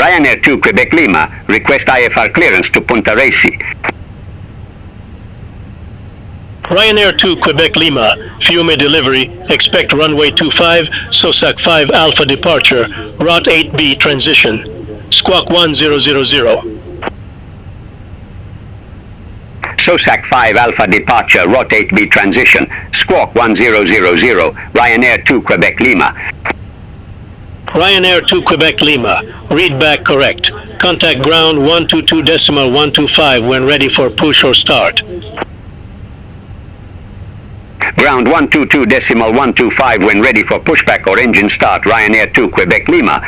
Ryanair 2 Quebec Lima, request IFR clearance to Punta Resi. Ryanair 2 Quebec Lima, Fiume delivery, expect runway 25, SOSAC 5 Alpha departure, Rot 8B transition, Squawk 1000. SOSAC 5 Alpha departure, Rot 8B transition, Squawk 1000, Ryanair 2 Quebec Lima. Ryanair 2 Quebec Lima, read back correct. Contact ground 122.125 when ready for push or start. Ground 122.125 when ready for pushback or engine start, Ryanair 2 Quebec Lima.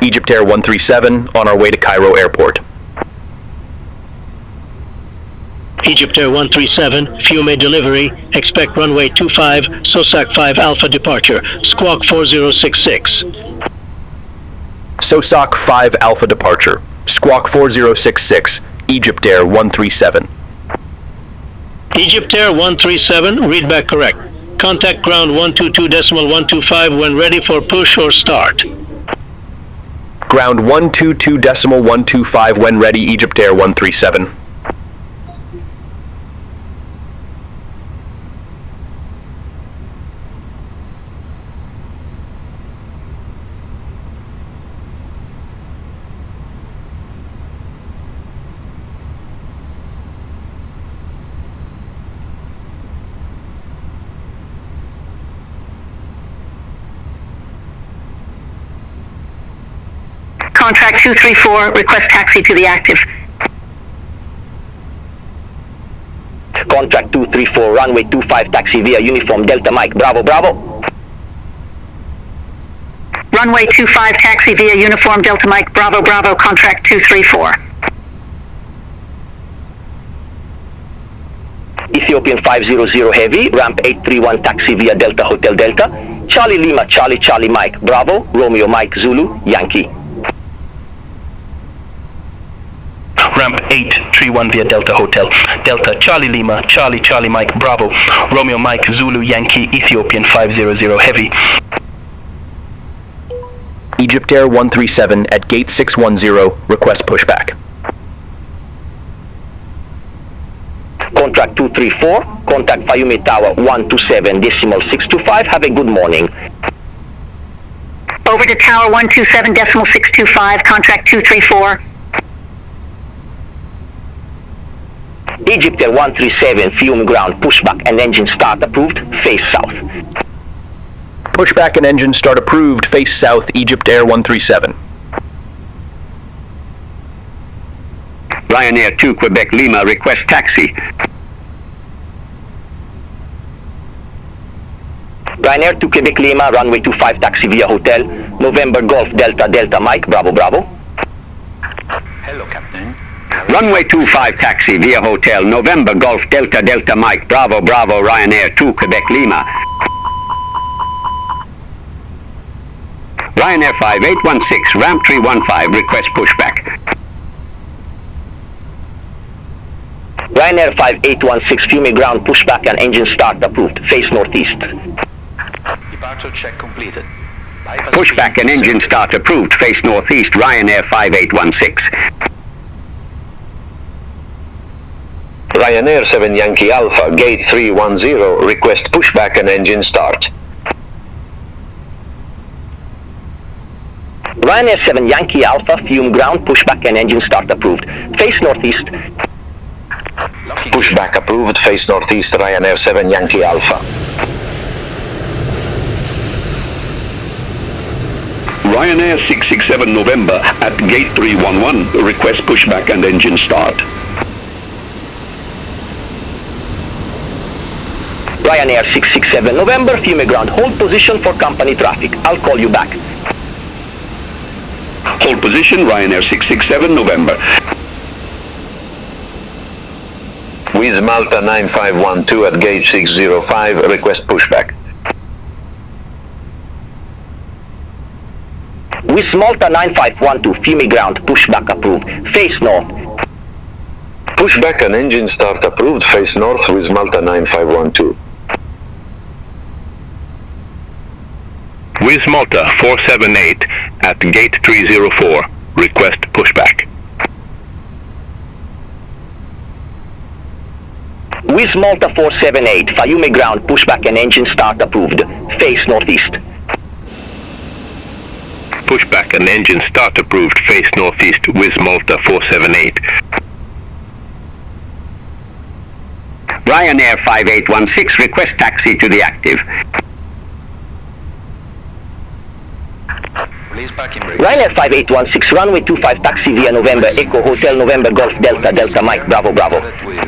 Egypt Air 137 on our way to Cairo Airport. Egypt Air 137, Fiume delivery, expect runway 25, SOSAC 5 Alpha departure, Squawk 4066. SOSAC 5 Alpha departure, Squawk 4066, Egypt Air 137. Egypt Air 137, read back correct. Contact ground 122.125 when ready for push or start. Ground 122.125 when ready, Egypt Air 137. Contract 234, request taxi to the active. Contract 234, runway 25, taxi via uniform Delta Mike, Bravo, Bravo. Runway 25, taxi via uniform Delta Mike, Bravo, Bravo, contract 234. Ethiopian 500 heavy, ramp 831, taxi via Delta Hotel Delta. Charlie Lima, Charlie, Charlie Mike, Bravo, Romeo Mike, Zulu, Yankee. Ramp 831 via Delta Hotel. Delta Charlie Lima, Charlie, Charlie Mike, Bravo, Romeo Mike, Zulu, Yankee, Ethiopian 500 heavy. Egypt Air 137 at gate 610, request pushback. Contract 234, contact Fiume Tower 127.625, have a good morning. Over to Tower 127.625, contract 234. Egypt Air 137, Fiume ground, pushback and engine start approved, face south. Pushback and engine start approved, face south, Egypt Air 137. Ryanair 2 Quebec Lima, request taxi. Ryanair 2 Quebec Lima, runway 25, taxi via hotel, November Golf Delta Delta Mike, Bravo, Bravo. Hello, Captain. Runway 25 taxi via hotel, November Golf Delta Delta Mike, Bravo, Bravo, Ryanair 2 Quebec Lima. Ryanair 5816, ramp 315, request pushback. Ryanair 5816, Fiume ground, pushback and engine start approved, face northeast. Departure check completed. Pushback and engine start approved, face northeast, Ryanair 5816. Ryanair 7 Yankee Alpha, gate 310, request pushback and engine start. Ryanair 7 Yankee Alpha, Fiume ground, pushback and engine start approved, face northeast. Pushback approved, face northeast, Ryanair 7 Yankee Alpha. Ryanair 667 November at gate 311, request pushback and engine start. Ryanair 667 November, Fiume ground, hold position for company traffic. I'll call you back. Hold position, Ryanair 667 November. With Malta 9512 at gate 605, request pushback. With Malta 9512, Fiume ground, pushback approved, face north. Pushback and engine start approved, face north with Malta 9512. Wizz Malta 478 at gate 304. Request pushback. Wizz Malta 478, Fiume ground pushback and engine start approved. Face northeast. Pushback and engine start approved. Face northeast. Wizz Malta 478. Ryanair 5816, request taxi to the active. Release parking brake. Ryanair 5816, runway 25 taxi via November Echo Hotel November Golf Delta Delta Mike Bravo Bravo. That wheel.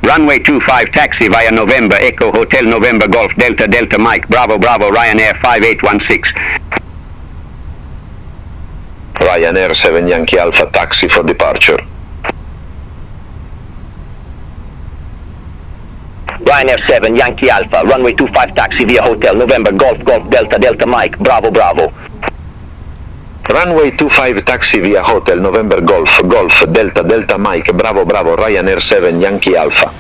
Runway 25 taxi via November Echo Hotel November Golf Delta Delta Mike Bravo Bravo Ryanair 5816. Ryanair 7 Yankee Alpha taxi for departure. Ryanair 7 Yankee Alpha, runway 25 taxi via Hotel November Golf Golf Delta Delta Mike Bravo Bravo. Runway 25 taxi via Hotel November Golf Golf Delta Delta Mike Bravo Bravo Ryanair 7 Yankee Alpha.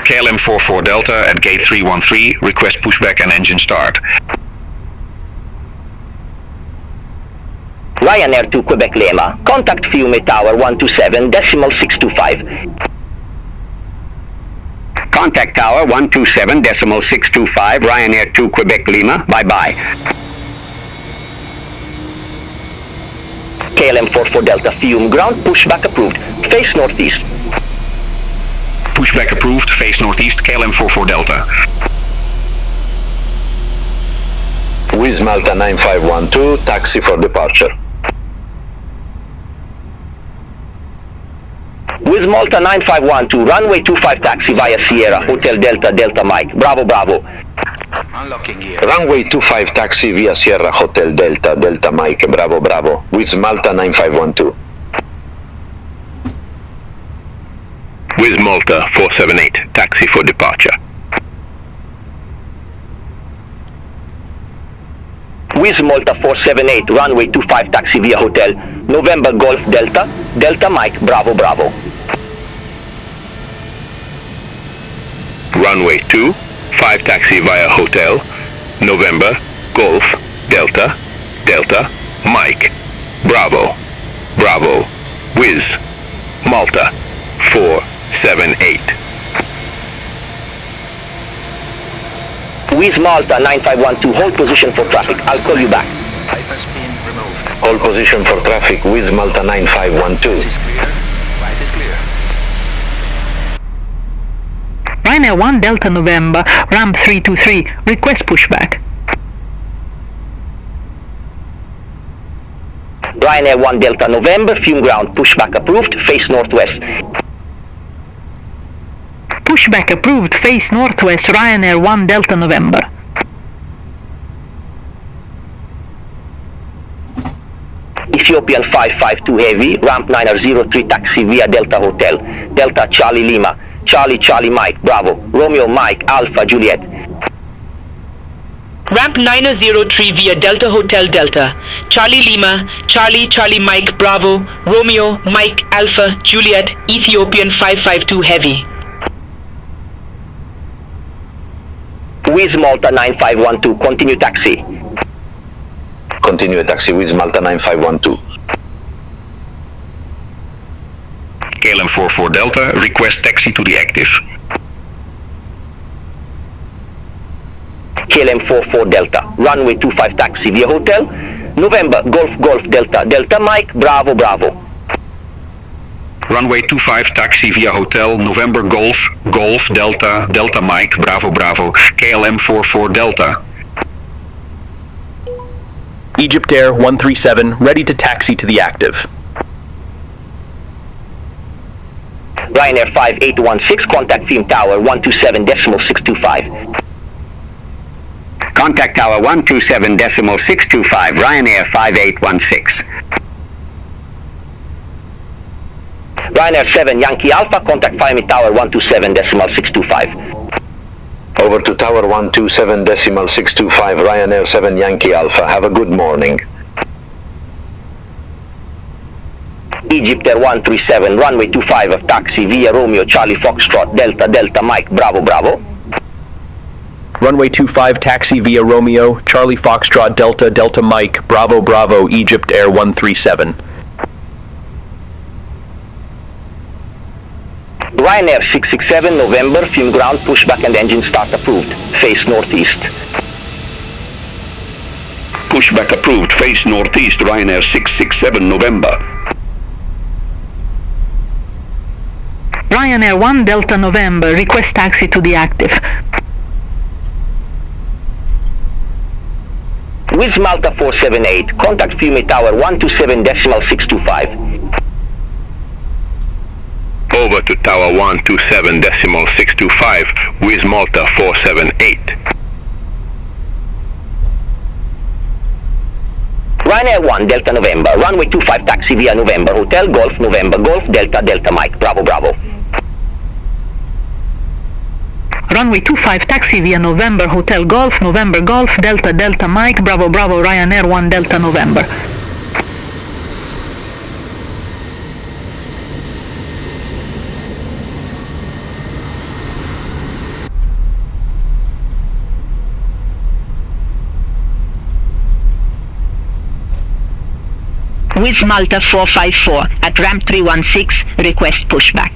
KLM 44 Delta at gate 313. Request pushback and engine start. Ryanair 2 Quebec Lima, contact Fiume Tower 127.625. Contact Tower 127.625, Ryanair 2 Quebec Lima, bye-bye. KLM 44 Delta Fiume ground pushback approved. Face northeast. Pushback approved. Face northeast. KLM 44 Delta. Wizz Malta 9512 taxi for departure. Wizz Malta 9512, runway 25 taxi via Sierra Hotel Delta Delta Mike Bravo Bravo. Unlocking gear. Runway 25 taxi via Sierra Hotel Delta Delta Mike Bravo Bravo Wizz Malta 9512. Wizz Malta 478. Taxi for departure. Wizz Malta 478, runway 25 taxi via Hotel November Golf Delta Delta Mike Bravo Bravo. Runway 25 taxi via Hotel November Golf Delta Delta Mike Bravo Bravo Wizz Malta 478. Wizz Malta 9512, hold position for traffic. I'll call you back. Bypass pin removed. Hold position for traffic Wizz Malta 9512. This is clear. Right is clear. Ryanair 1 Delta November, ramp 323, request pushback. Ryanair 1 Delta November, Fiume ground pushback approved. Face northwest. Pushback approved, face northwest, Ryanair 1 Delta November. Ethiopian 552 Heavy, ramp 903 taxi via Delta Hotel, Delta Charlie Lima, Charlie Charlie Mike Bravo, Romeo Mike Alpha Juliet. Ramp 903 via Delta Hotel Delta, Charlie Lima, Charlie Charlie Mike Bravo, Romeo Mike Alpha Juliet, Ethiopian 552 Heavy. Wizz Malta 9512, continue taxi. Continue taxi Wizz Malta 9512. KLM 44 Delta, request taxi to the active. KLM 44 Delta, runway 25 taxi via Hotel November Golf Golf Delta Delta Mike Bravo Bravo. Runway 25 taxi via Hotel November Golf Golf Delta Delta Mike Bravo Bravo KLM 44 Delta. Egypt Air 137 ready to taxi to the active. Ryanair 5816, contact Fiume Tower 127.625. Contact Tower 127.625, Ryanair 5816. Ryanair 7 Yankee Alpha, contact Fiume Tower 127.625. Over to Tower 127.625 Ryanair 7 Yankee Alpha. Have a good morning. Egypt Air 137, runway 25 of taxi via Romeo Charlie Foxtrot Delta Delta Mike Bravo Bravo. Runway 25 taxi via Romeo, Charlie Foxtrot Delta Delta Mike, Bravo Bravo, Egypt Air 137. Ryanair 667 November, Fium ground, pushback and engine start approved. Face northeast. Pushback approved, face northeast, Ryanair 667 November. Ryanair 1 Delta November, request taxi to the active. Wizz Malta 478, contact Fiume Tower 127.625. Over to Tower 127.625, Wizz Malta 478. Ryanair 1 Delta November, runway 25 taxi via November Hotel Golf November Golf Delta Delta Mike Bravo Bravo. Runway 25 taxi via November Hotel Golf November Golf Delta Delta Mike Bravo Bravo Ryanair 1 Delta November. Wizz Malta 454 at ramp 316, request pushback.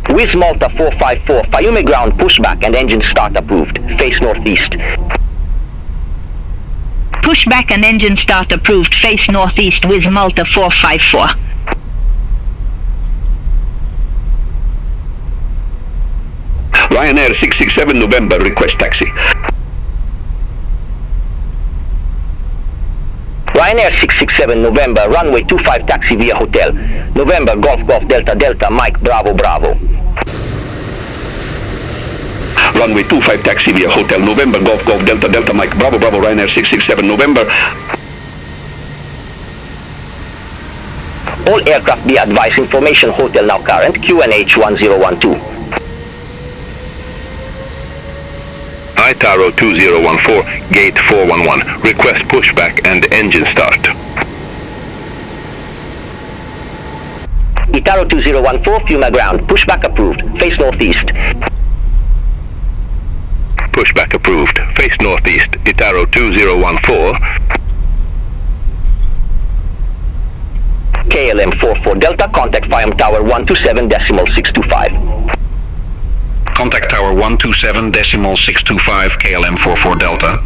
Wizz Malta 454, Fiume ground, pushback and engine start approved. Face northeast. Pushback and engine start approved, face northeast, Wizz Malta 454. Ryanair 667 November, request taxi. Ryanair 667 November, runway 25 taxi via Hotel November Golf Golf Delta Delta Mike Bravo Bravo. Runway 25 taxi via Hotel November Golf Golf Delta Delta Mike Bravo Bravo Ryanair 667 November. All aircraft be advised, information hotel now current, QNH 1012. Itaro 2014, gate 411, request pushback and engine start. Itaro 2014, Fiume ground, pushback approved, face northeast. Pushback approved, face northeast, Itaro 2014. KLM 44 Delta, contact Fiume Tower 127.625. Contact Tower 127.625, KLM 44 Delta.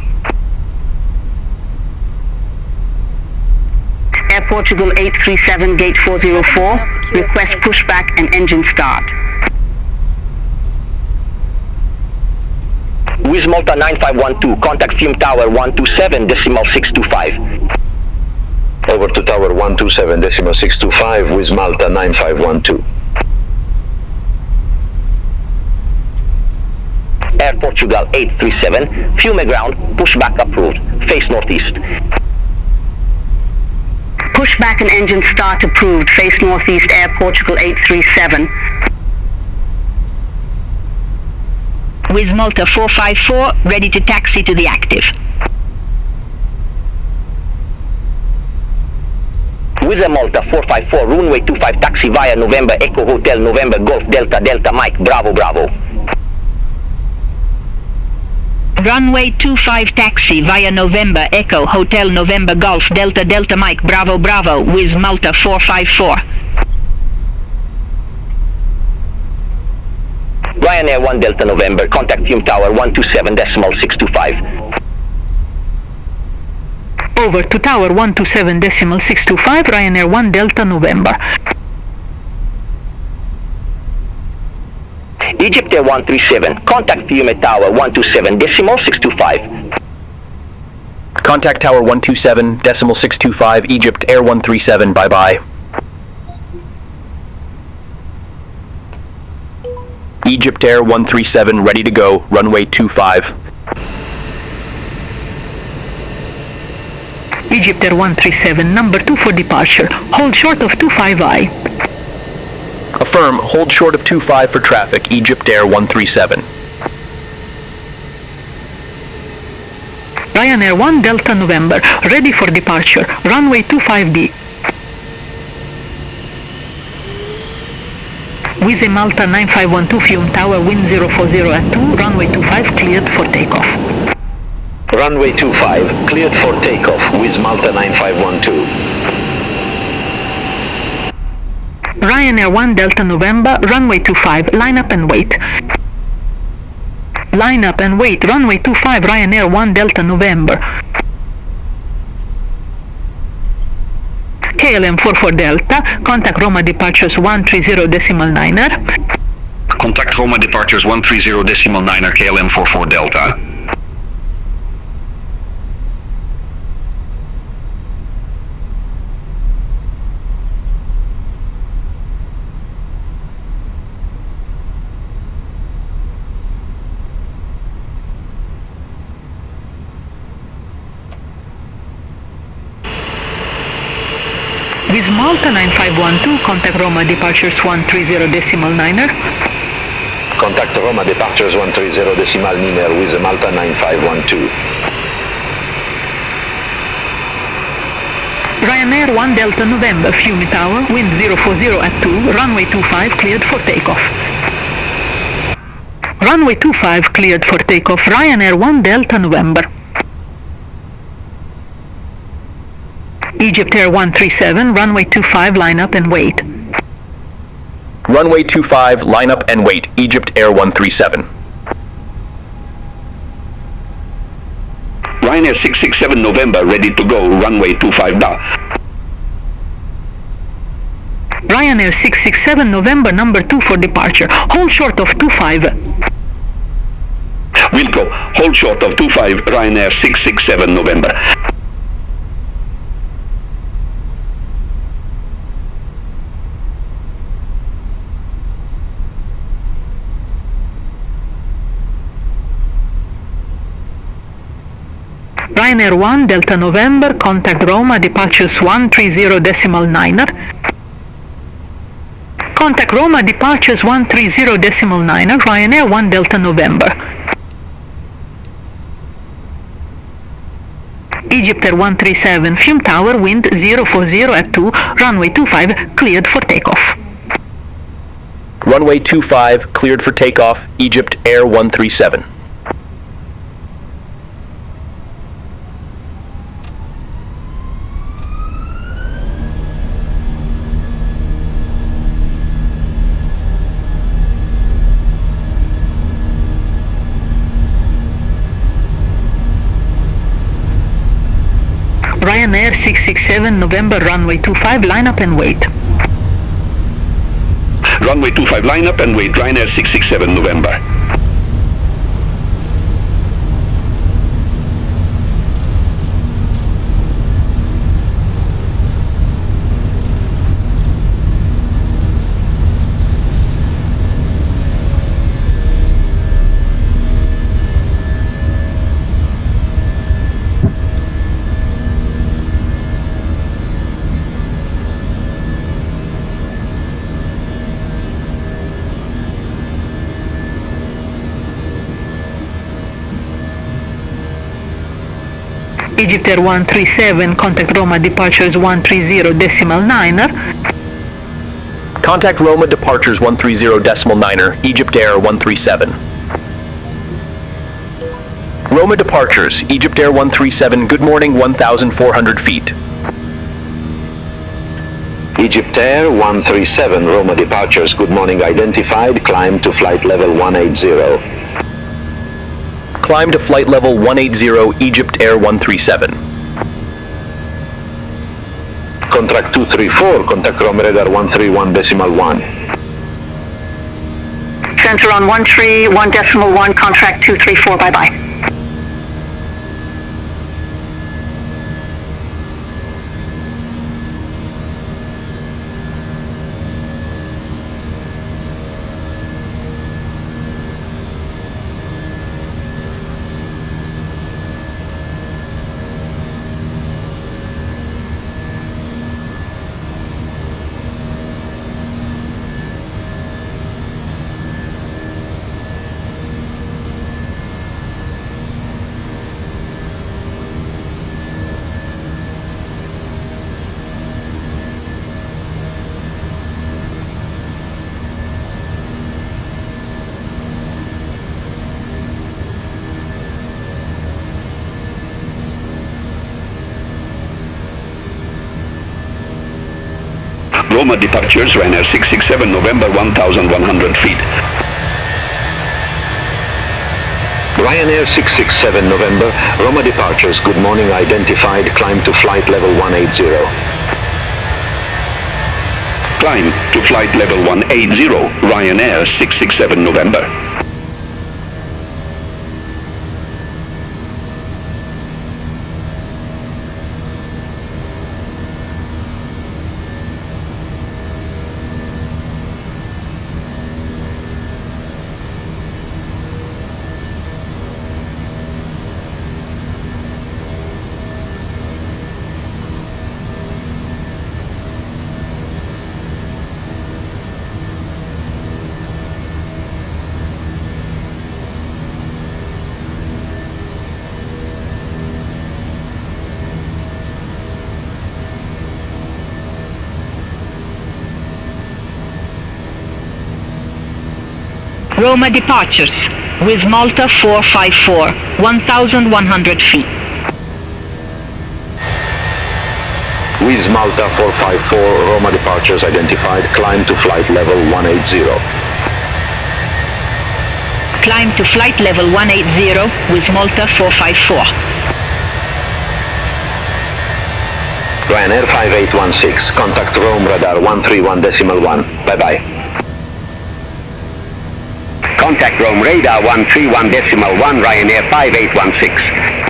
Air Portugal 837, gate 404, request pushback and engine start. Wizz Malta 9512, contact Fiume Tower 127.625. Over to Tower 127.625, Wizz Malta 9512. Air Portugal 837, Fiume ground, pushback approved, face northeast. Pushback and engine start approved, face northeast, Air Portugal 837. Wizz Malta 454, ready to taxi to the active. Wizz Malta 454, runway 25 taxi via November Echo Hotel November Golf Delta Delta Mike Bravo Bravo. Runway 25 taxi via November Echo Hotel November Golf Delta Delta Mike Bravo Bravo, Wizz Malta 454. Ryanair 1 Delta November, contact Fiume Tower 127.625. Over to Tower 127.625, Ryanair 1 Delta November. Egypt Air 137, contact Fiume Tower 127.625. Contact Tower 127.625, Egypt Air 137, bye-bye. Egypt Air 137, ready to go, runway 25. Egypt Air 137, number 2 for departure. Hold short of 25I. Affirm, hold short of 25 for traffic, Egypt Air 137. Ryanair 1 Delta November, ready for departure, runway 25B. With a Malta 9512 Fiume Tower, wind 040 at 2, runway 25 cleared for takeoff. Runway 25, cleared for takeoff with Malta 9512. Ryanair 1 Delta November, runway 25, line up and wait. Line up and wait, runway 25, Ryanair 1 Delta November. KLM 44 Delta, contact Roma departures 130.9er. Contact Roma departures 130.9er KLM 44 Delta. With Malta 9512, contact Roma departures 130.9er. Contact Roma departures 130.9er with Malta 9512. Ryanair 1 Delta November, Fiume Tower, wind 040 at 2, runway 25 cleared for takeoff. Runway 25 cleared for takeoff, Ryanair 1 Delta November. Egypt Air 137, runway 25, line up and wait. Runway 25, line up and wait, Egypt Air 137. Ryanair 667 November, ready to go, runway 25 da. Ryanair 667 November, number 2 for departure, hold short of 25. Wilco, hold short of 25, Ryanair 667 November. Ryanair 1 Delta November, contact Roma departures 130.9er. Contact Roma departures 130.9er, Ryanair 1 Delta November. Egypt Air 137, Fiume Tower, wind 040 at 2, runway 25, cleared for takeoff. Runway 25, cleared for takeoff, Egypt Air 137. Ryanair 667 November, runway 25, line up and wait. Runway 25, line up and wait, Ryanair 667 November. Egypt Air 137, contact Roma departures 130.9er. Contact Roma departures 130.9er, Egypt Air 137. Roma departures, Egypt Air 137, good morning, 1,400 feet. Egypt Air 137, Roma departures, good morning identified, climb to flight level 180. Climb to flight level 180, Egypt Air 137. Contract 234, contact Roma radar 131.1. Center on 131.1, contract 234, bye-bye. Roma departures, Ryanair 667 November 1100 feet. Ryanair 667 November, Roma departures, good morning, identified, climb to flight level 180. Climb to flight level 180, Ryanair 667 November. Roma departures with Malta 454, 1,100 feet. With Malta 454, Roma departures identified, climb to flight level 180. Climb to flight level 180 with Malta 454. Ryanair 5816, contact Rome radar 131.1, bye-bye. Contact Rome radar 131.1, Ryanair 5816.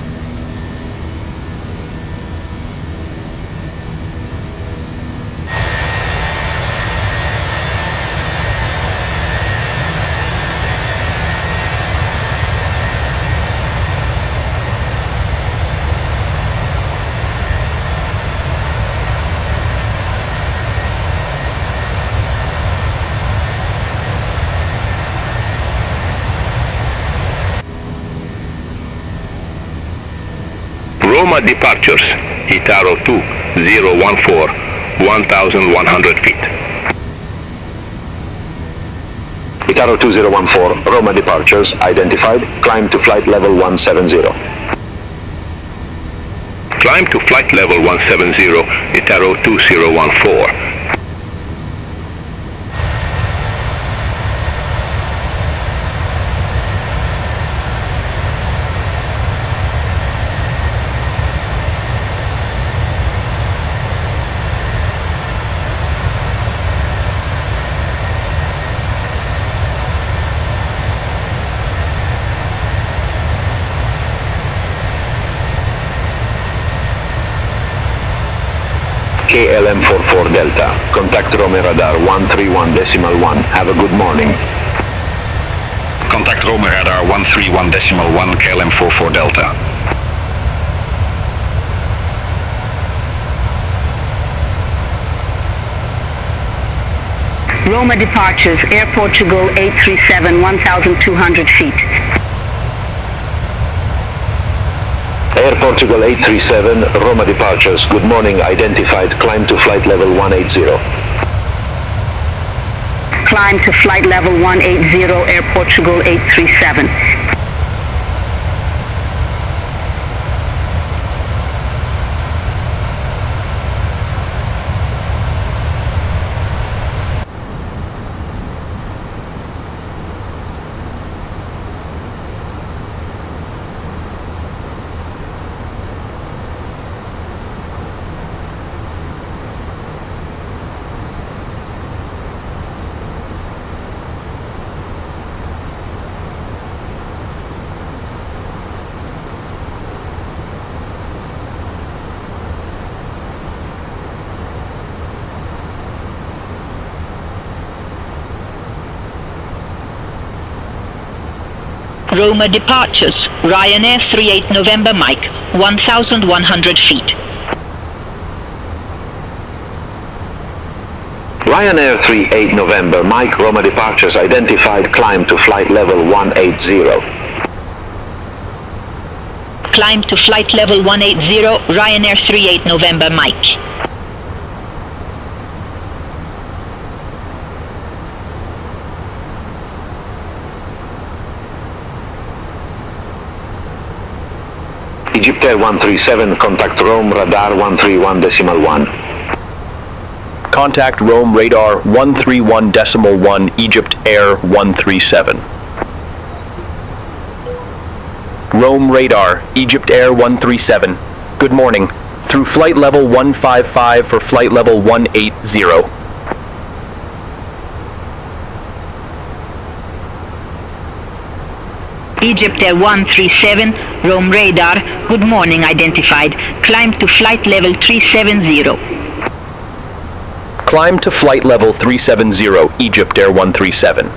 Roma departures, Itaro 2014, 1,100 feet. Itaro 2014, Roma departures identified, climb to flight level 170. Climb to flight level 170, Itaro 2014. KLM 44 Delta, contact Rome radar 131.1, have a good morning. Contact Rome radar 131.1, KLM 44 Delta. Roma departures, Air Portugal 837, 1,200 feet. Air Portugal 837, Roma departures, good morning, identified, climb to flight level 180. Climb to flight level 180, Air Portugal 837. Roma departures, Ryanair 38 November Mike, 1,100 feet. Ryanair 38 November Mike, Roma departures identified, climb to flight level 180. Climb to flight level 180, Ryanair 38 November Mike. Egypt Air 137, contact Rome radar 131.1. Contact Rome radar 131.1 Egypt Air 137. Rome radar, Egypt Air 137. Good morning. Through flight level 155 for flight level 180. Egypt Air 137, Rome radar, good morning identified. Climb to flight level 370. Climb to flight level 370, Egypt Air 137.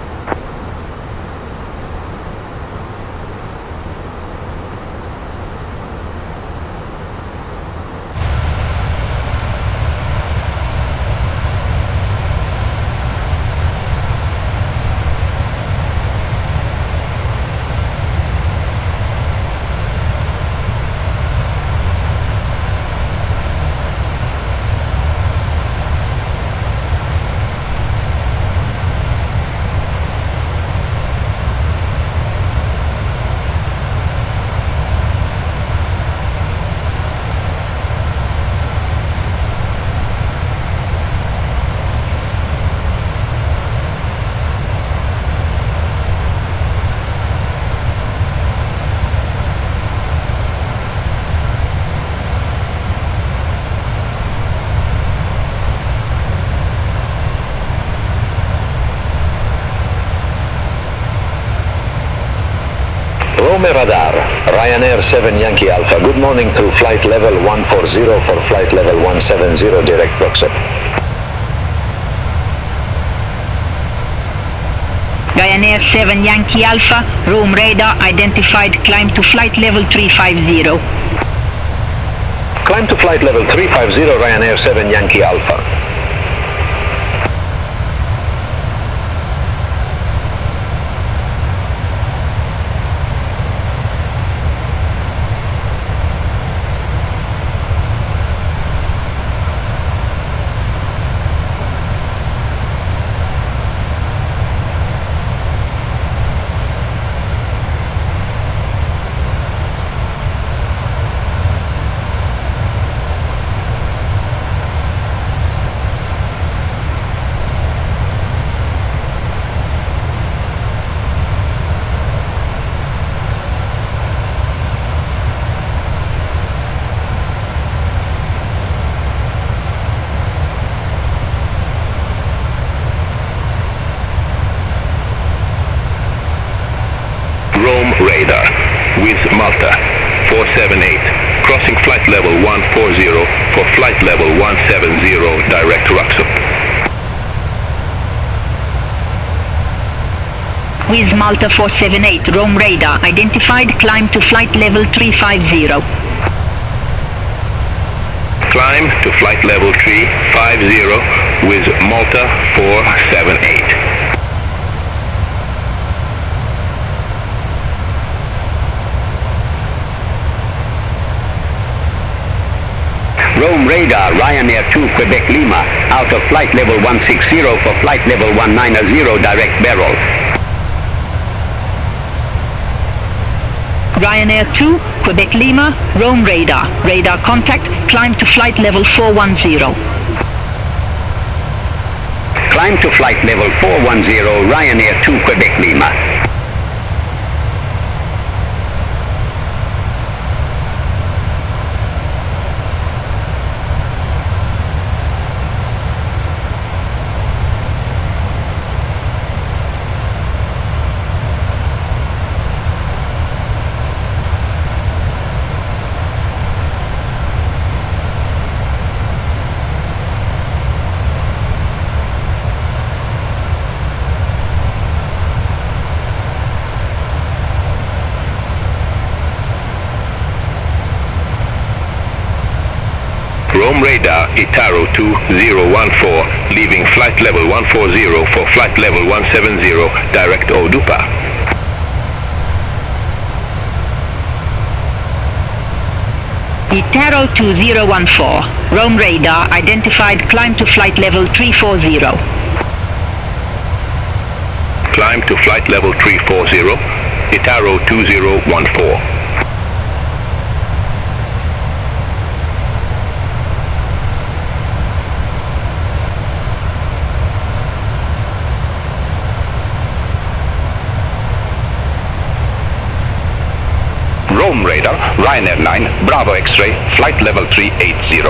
Rome radar, Ryanair 7 Yankee Alpha, good morning through flight level 140 for flight level 170 direct proxy. Ryanair 7 Yankee Alpha, Rome radar identified, climb to flight level 350. Climb to flight level 350, Ryanair 7 Yankee Alpha. Rome radar with Malta 478, crossing flight level 140 for flight level 170 direct Roxham. With Malta 478, Rome radar identified, climb to flight level 350. Climb to flight level 350 with Malta 478. Rome radar, Ryanair 2 Quebec Lima, out of flight level 160 for flight level 190 direct barrel. Ryanair 2, Quebec Lima, Rome radar, radar contact, climb to flight level 410. Climb to flight level 410, Ryanair 2 Quebec Lima. Rome radar, Itaro 2014, leaving flight level 140 for flight level 170, direct Odupa. Itaro 2014, Rome radar identified, climb to flight level 340. Climb to flight level 340, Itaro 2014. Rome radar, Ryanair 9, Bravo X-ray, flight level 380.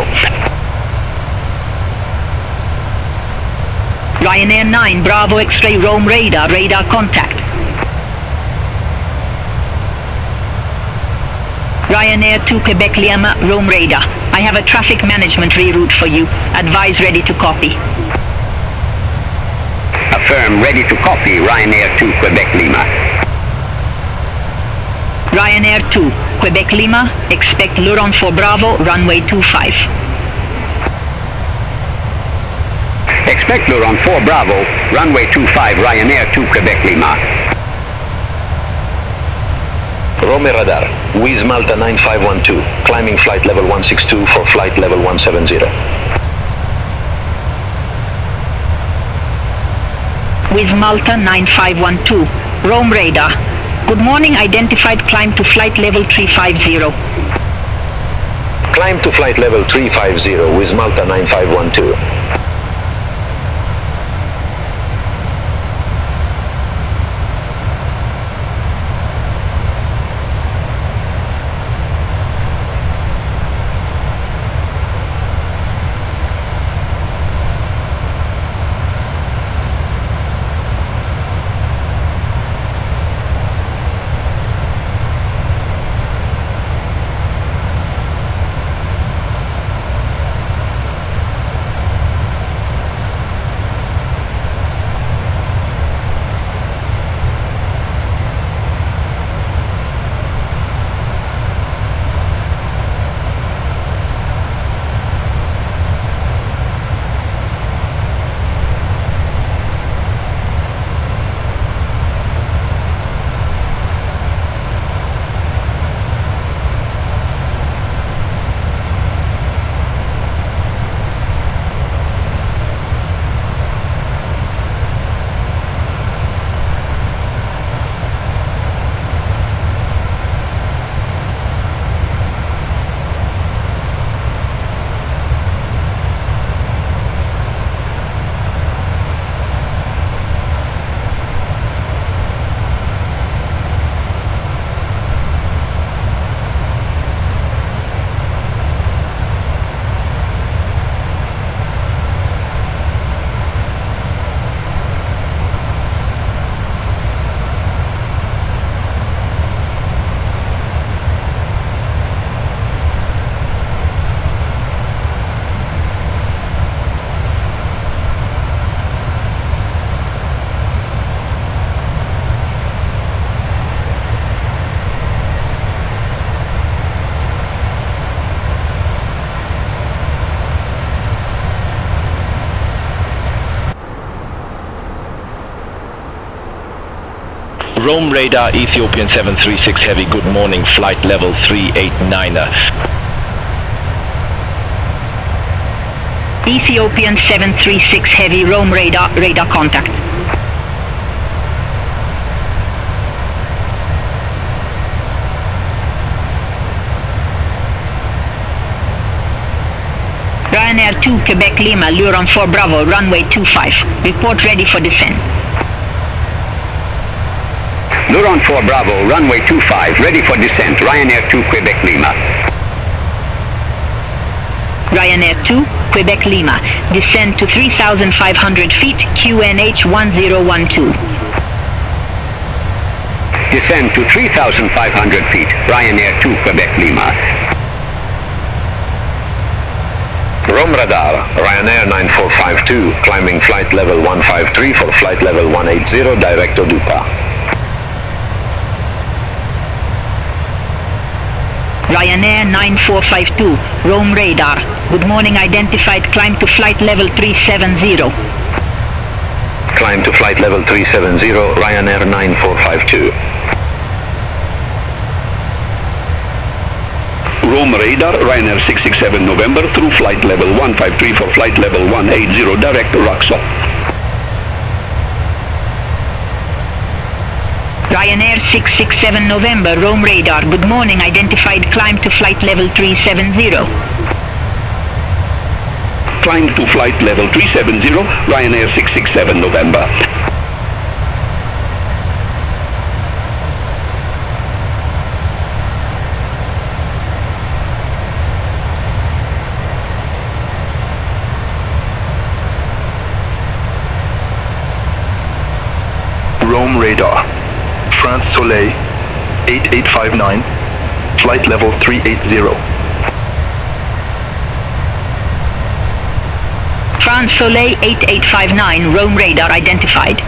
Ryanair 9, Bravo X-ray, Rome radar, radar contact. Ryanair 2, Quebec Lima, Rome radar. I have a traffic management reroute for you. Advise ready to copy. Affirm, ready to copy, Ryanair 2, Quebec Lima. Ryanair 2, Quebec Lima, expect Luron for Bravo, runway 25. Expect Luron 4 Bravo, runway 25, Ryanair 2, Quebec Lima. Rome radar, Wiz Malta 9512, climbing flight level 162 for flight level 170. Wiz Malta 9512, Rome radar. Good morning, identified climb to flight level 350. Climb to flight level 350, Wiz Malta 9512. Rome radar, Ethiopian 736 Heavy, good morning, flight level 389er. Ethiopian 736 Heavy, Rome radar, radar contact. Ryanair 2, Quebec Lima, Luron 4 Bravo, runway 25. Report ready for descent. Luron 4 Bravo, runway 25, ready for descent, Ryanair 2, Quebec Lima. Ryanair 2, Quebec Lima, descend to 3,500 feet, QNH 1012. Descend to 3,500 feet, Ryanair 2, Quebec Lima. Rome radar, Ryanair 9452, climbing flight level 153 for flight level 180, direct Odupa. Ryanair 9452, Rome radar. Good morning, identified climb to flight level 370. Climb to flight level 370, Ryanair 9452. Rome radar, Ryanair 667 November through flight level 153 for flight level 180, direct Roxo. Ryanair 667 November, Rome radar. Good morning, identified climb to flight level 370. Climb to flight level 370, Ryanair 667 November. Rome radar. France Soleil 8859, flight level 380. France Soleil 8859, Rome radar identified.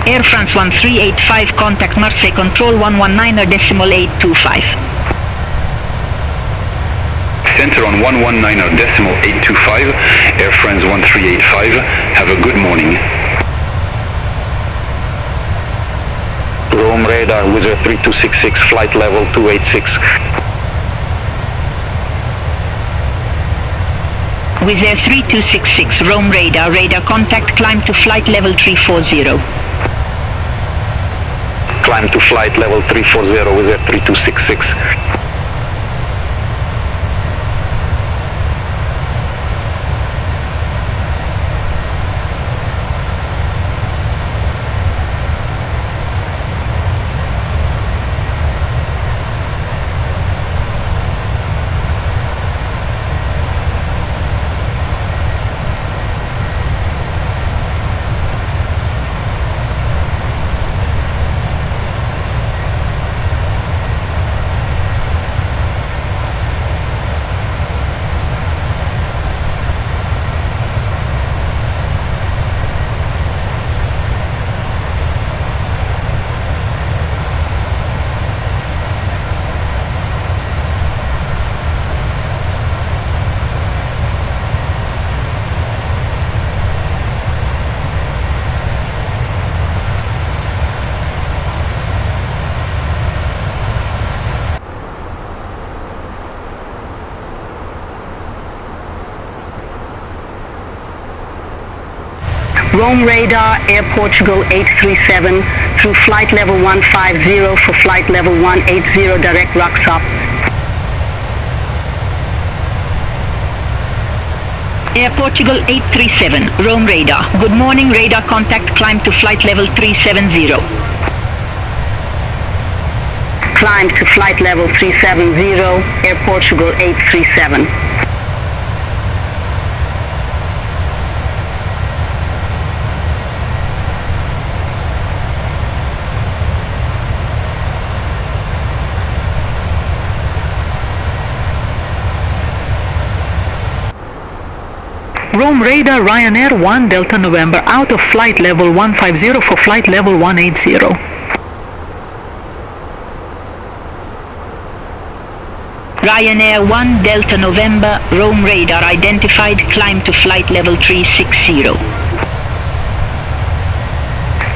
Air France 1385, contact Marseille Control 119.825. Center on 119.825, Air France 1385, have a good morning. Rome radar with a 3266, flight level 286. With Air 3266, Rome radar, radar contact, climb to flight level 340. Climb to flight level 340 with a 3266. Rome radar, Air Portugal 837, through flight level 150 for flight level 180, direct Rockstop. Air Portugal 837, Rome radar. Good morning, radar contact, climb to flight level 370. Climb to flight level 370, Air Portugal 837. Rome radar, Ryanair 1 Delta November, out of flight level 150 for flight level 180. Ryanair 1 Delta November, Rome radar identified, climb to flight level 360.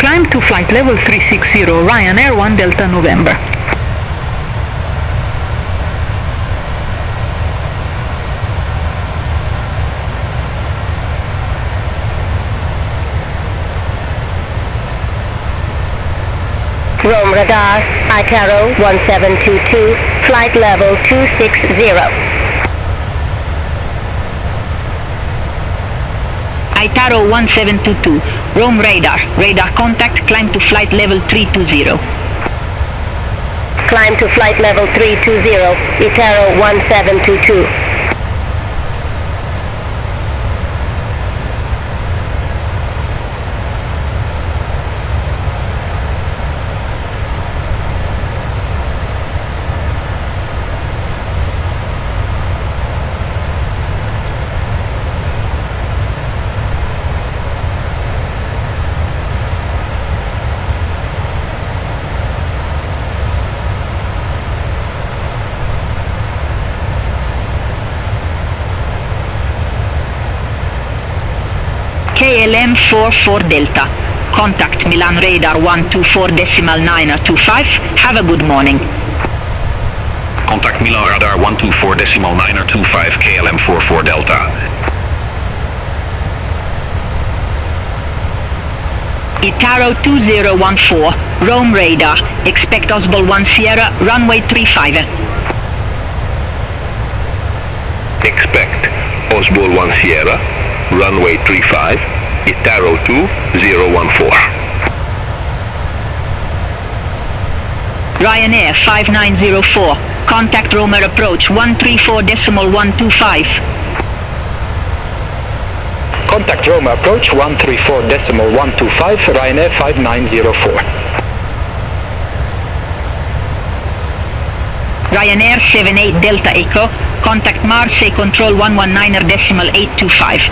Climb to flight level 360, Ryanair 1 Delta November. Rome radar, Cairo 1722, flight level 260. Cairo 1722, Rome radar, radar contact, climb to flight level 320. Climb to flight level 320, Cairo 1722. KLM 44 Delta. Contact Milan radar 124.925. Have a good morning. Contact Milan radar 124.925, KLM 44 Delta. Itaro 2014, Rome radar, expect Osbol 1 Sierra, runway 35. Expect Osbol 1 Sierra, runway 35, Itaro 2014. Ryanair 5904, contact Romer approach 134.125. Contact Roma approach 134.125, Ryanair 5904. Ryanair 78 Delta Echo, contact Marseille control 119.825.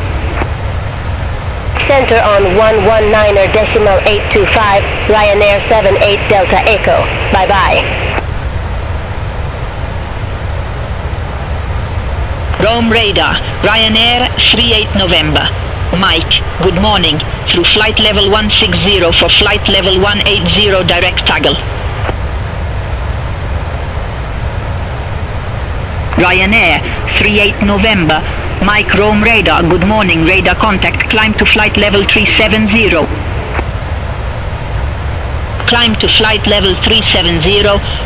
Center on 119.825, Ryanair 78 Delta Echo. Bye-bye. Rome radar, Ryanair 38 November. Mike, good morning, through flight level 160 for flight level 180 direct toggle. Ryanair 38 November, Mike Rome radar, good morning, radar contact, climb to flight level 370. Climb to flight level 370,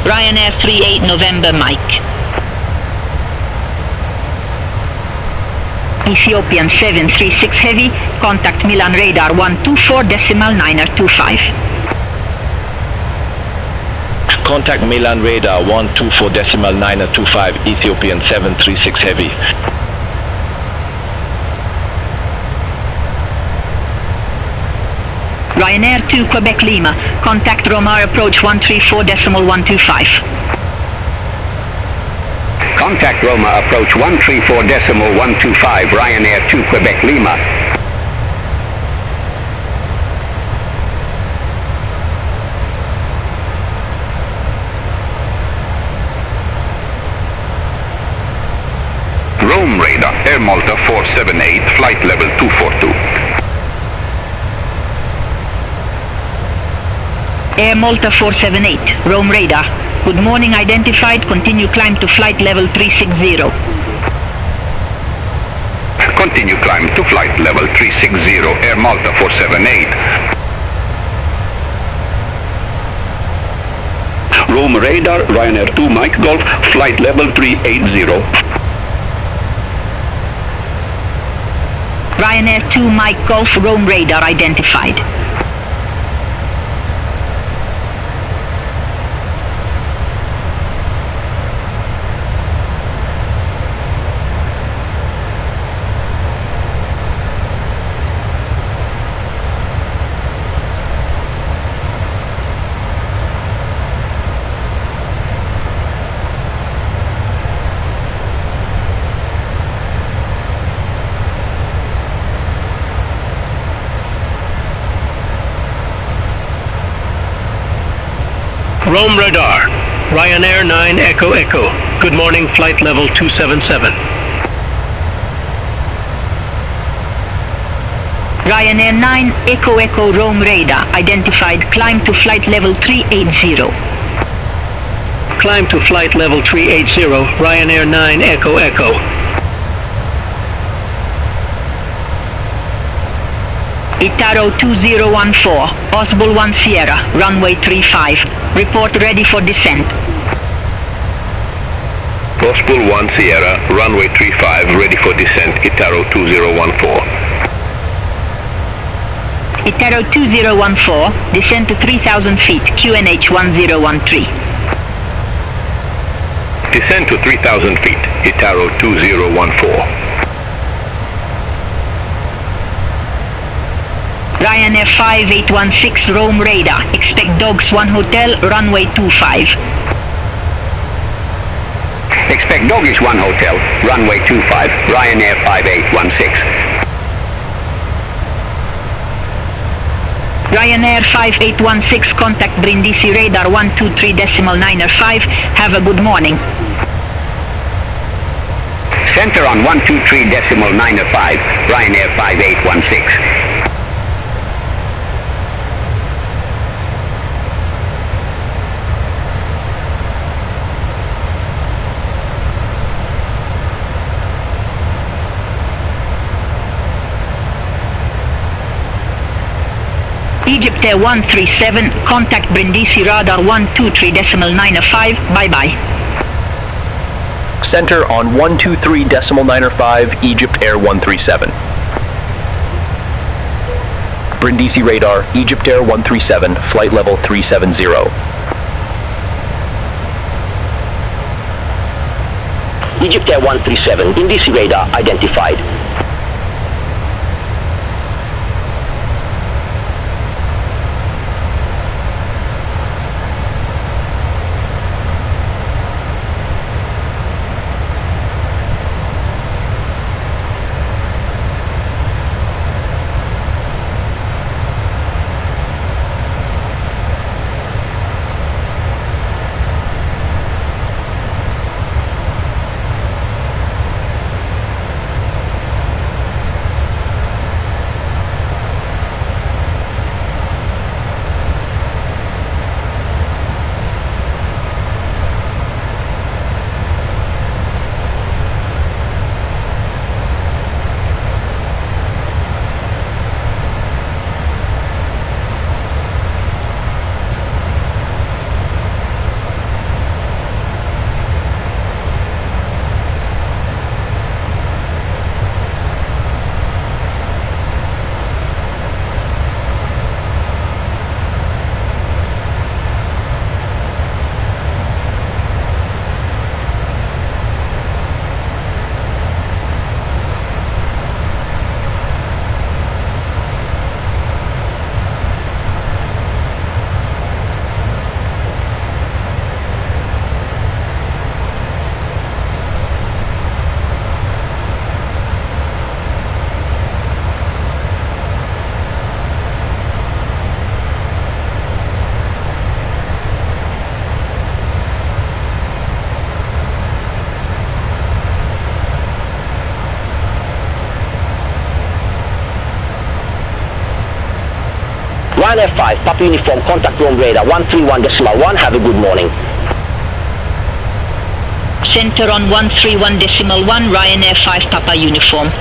Ryanair 38 November, Mike. Ethiopian 736 Heavy, contact Milan radar 124.925. Contact Milan radar 124.925, Ethiopian 736 Heavy. Ryanair 2 Quebec Lima, contact Romar approach 134.125. Contact Roma approach 134.125, Ryanair 2 Quebec Lima. Rome radar, Air Malta 478, flight level 242. Air Malta 478, Rome radar. Good morning, identified, continue climb to flight level 360. Continue climb to flight level 360, Air Malta 478. Rome radar, Ryanair 2 Mike Golf, flight level 380. Ryanair 2 Mike Golf, Rome radar identified. Rome radar, Ryanair 9 Echo Echo. Good morning, flight level 277. Ryanair 9 Echo Echo Rome radar identified, climb to flight level 380. Climb to flight level 380, Ryanair 9 Echo Echo. Itaro 2014, Osbol 1 Sierra, runway 35. Report ready for descent. Osbol 1 Sierra, runway 35, ready for descent, Itaro 2014. Itaro 2014, descend to 3,000 feet, QNH 1013. Descend to 3,000 feet, Itaro 2014. Ryanair 5816 Rome radar, expect dogs 1 hotel, runway 25. Expect Doggish 1 Hotel, runway 25, Ryanair 5816. Ryanair 5816, contact Brindisi radar 123.905, have a good morning. Center on 123.905, Ryanair 5816. Egypt Air 137, contact Brindisi radar 123.905, bye-bye. Center on 123.905, Egypt Air 137. Brindisi radar, Egypt Air 137, flight level 370. Egypt Air 137, Brindisi radar identified. Ryanair 5, Papa Uniform, contact Rome radar 131.1, have a good morning. Center on 131.1, Ryanair 5, Papa Uniform.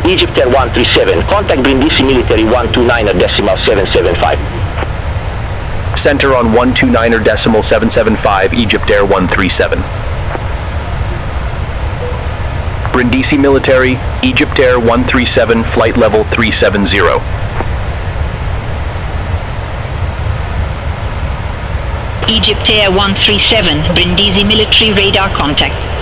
Egypt Air 137, contact Brindisi Military 129.775. Center on 129.775, Egypt Air 137. Brindisi Military, Egypt Air 137, flight level 370. Egypt Air 137, Brindisi Military radar contact.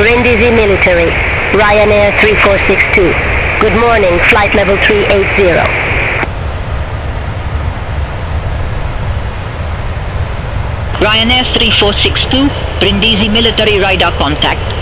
Brindisi Military, Ryanair 3462. Good morning, flight level 380. Ryanair 3462, Brindisi Military radar contact.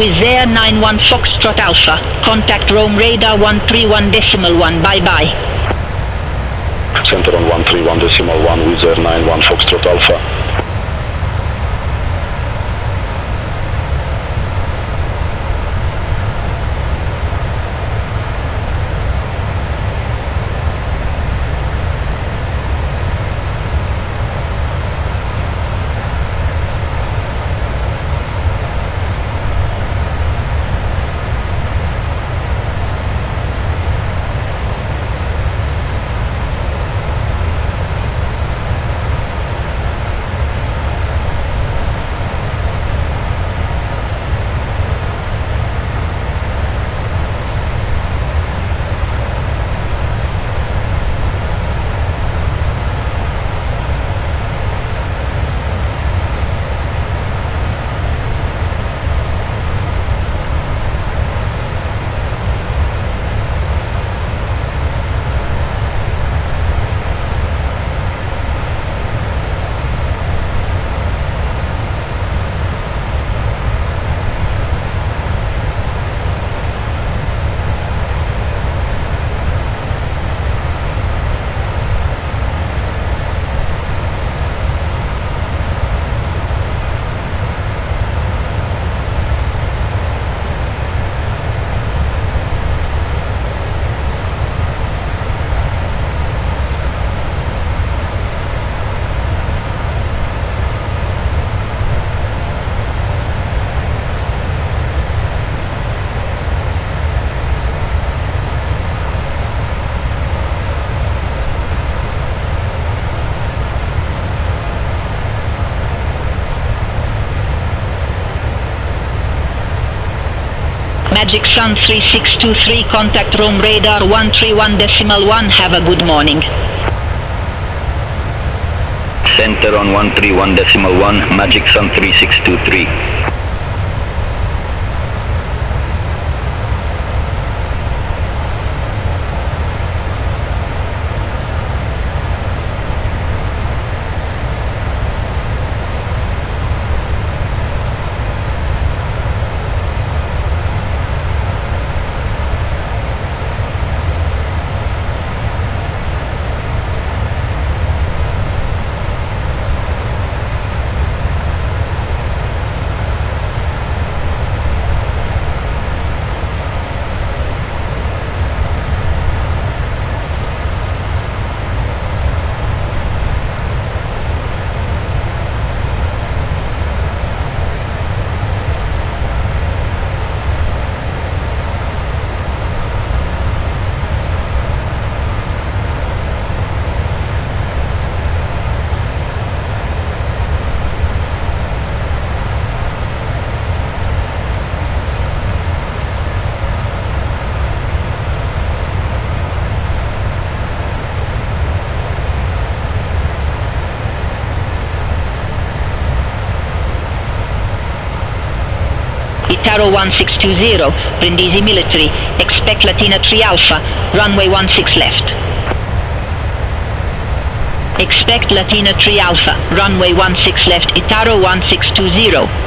Wizz Air 91 Foxtrot Alpha. Contact Rome radar 131.1. Bye-bye. Center on 131.1, Wizz Air 91 Foxtrot Alpha. Magic Sun 3623, contact Rome radar 131.1. Have a good morning. Center on 131.1, Magic Sun 3623. Cairo 1620, Brindisi Military, expect Latina 3 Alpha, runway 16 left. Expect Latina 3 Alpha, runway 16 left, Itaro 1620.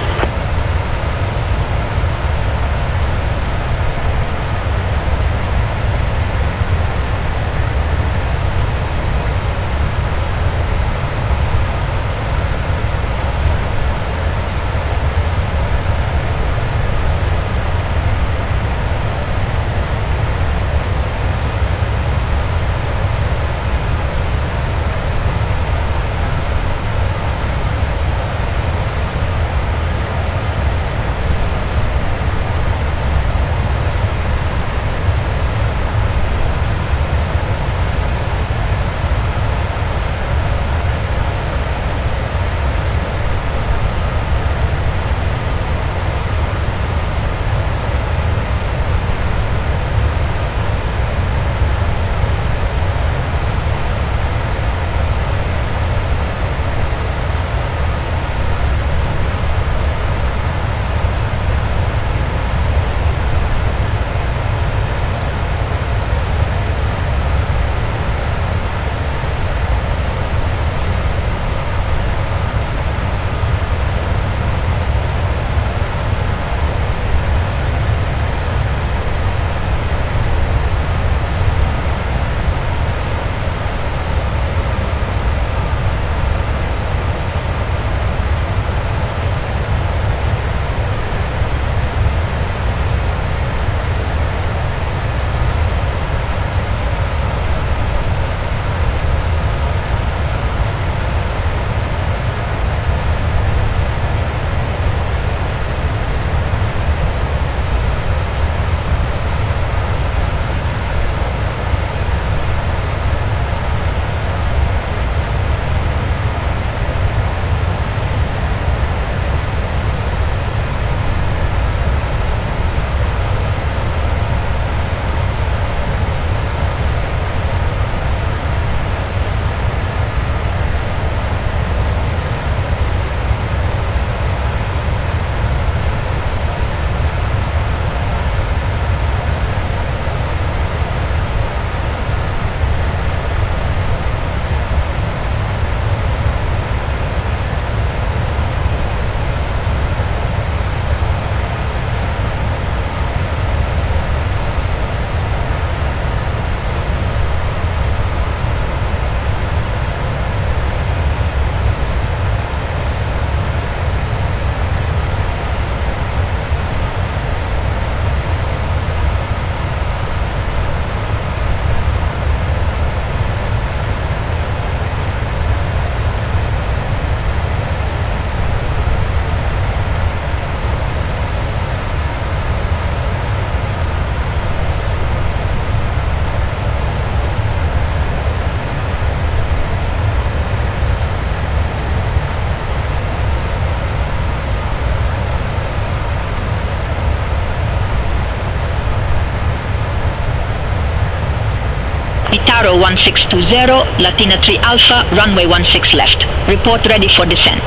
Itaro 1620, Latina 3 Alpha, runway 16 left. Report ready for descent.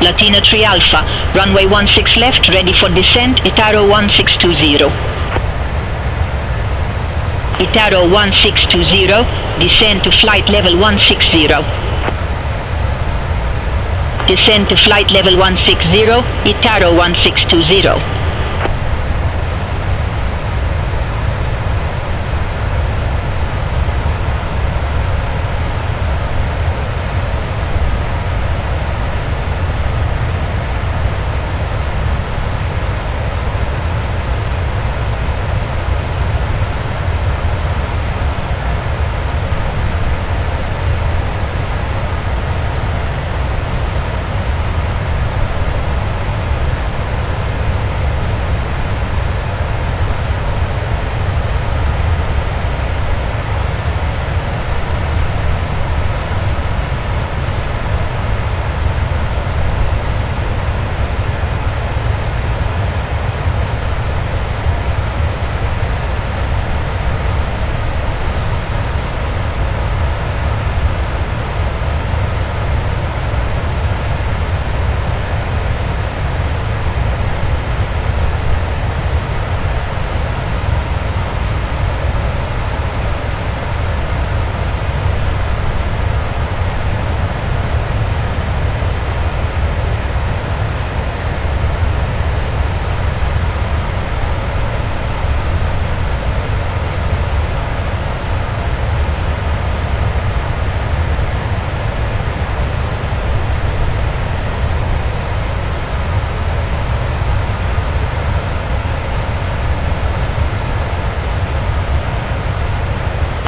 Latina 3 Alpha, runway 16 left, ready for descent, Itaro 1620. Itaro 1620, descend to flight level 160. Descend to flight level 160, Itaro 1620.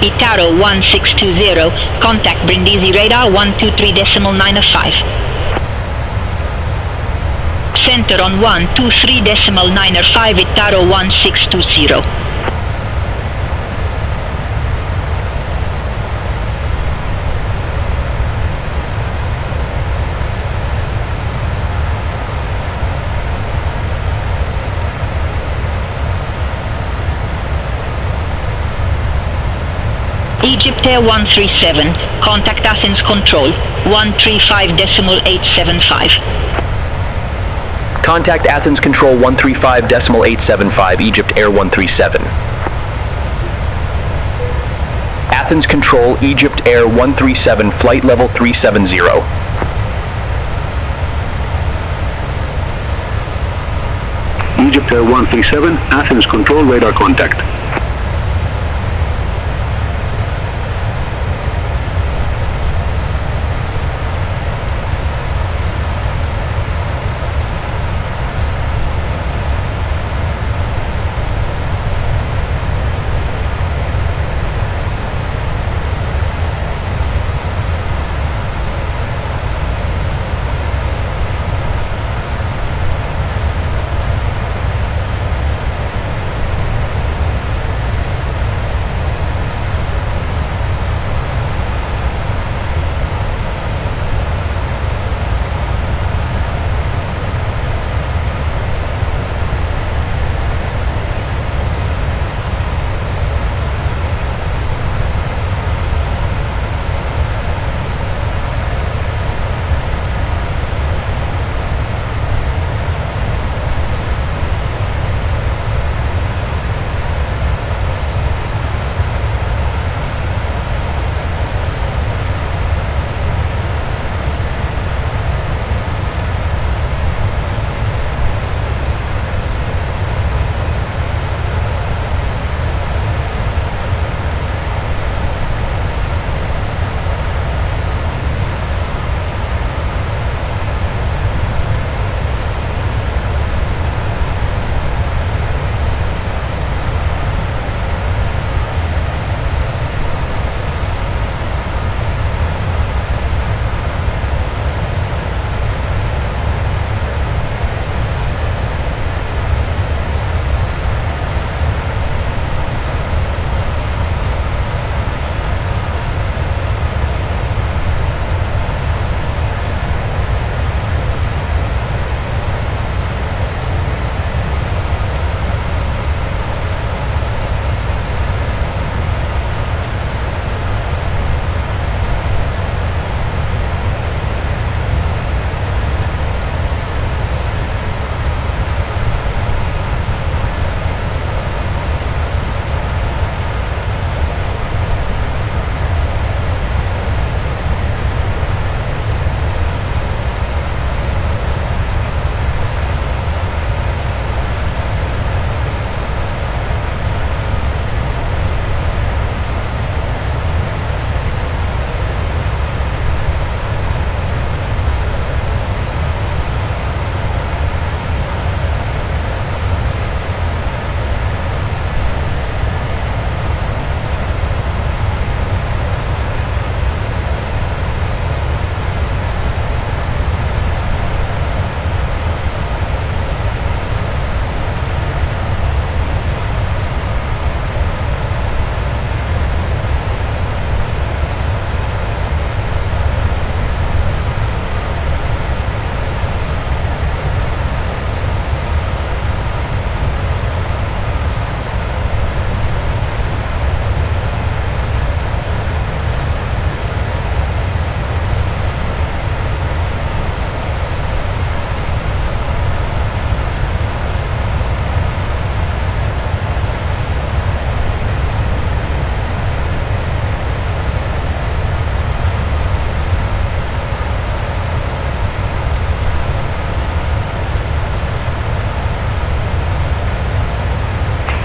Itaro 1620, contact Brindisi radar 123.905. Center on 123.905, Itaro 1620. Egypt Air 137, contact Athens Control, 135.875. Contact Athens Control 135.875, Egypt Air 137. Athens Control, Egypt Air 137, flight level 370. Egypt Air 137, Athens Control, radar contact.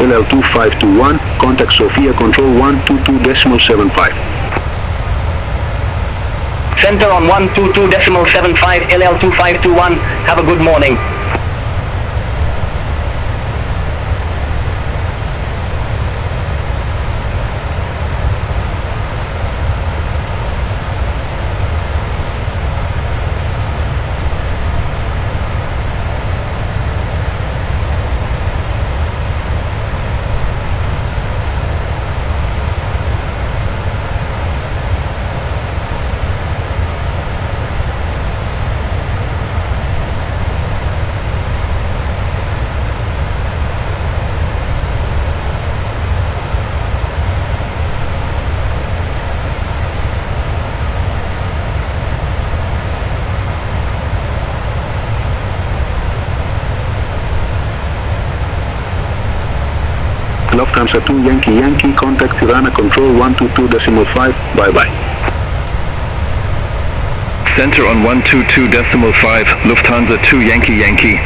LL2521, contact Sofia Control 122.75. Center on 122.75, LL2521. Have a good morning. Lufthansa 2 Yankee Yankee, contact Tirana Control 122.5, bye-bye. Center on 122.5, Lufthansa 2 Yankee Yankee.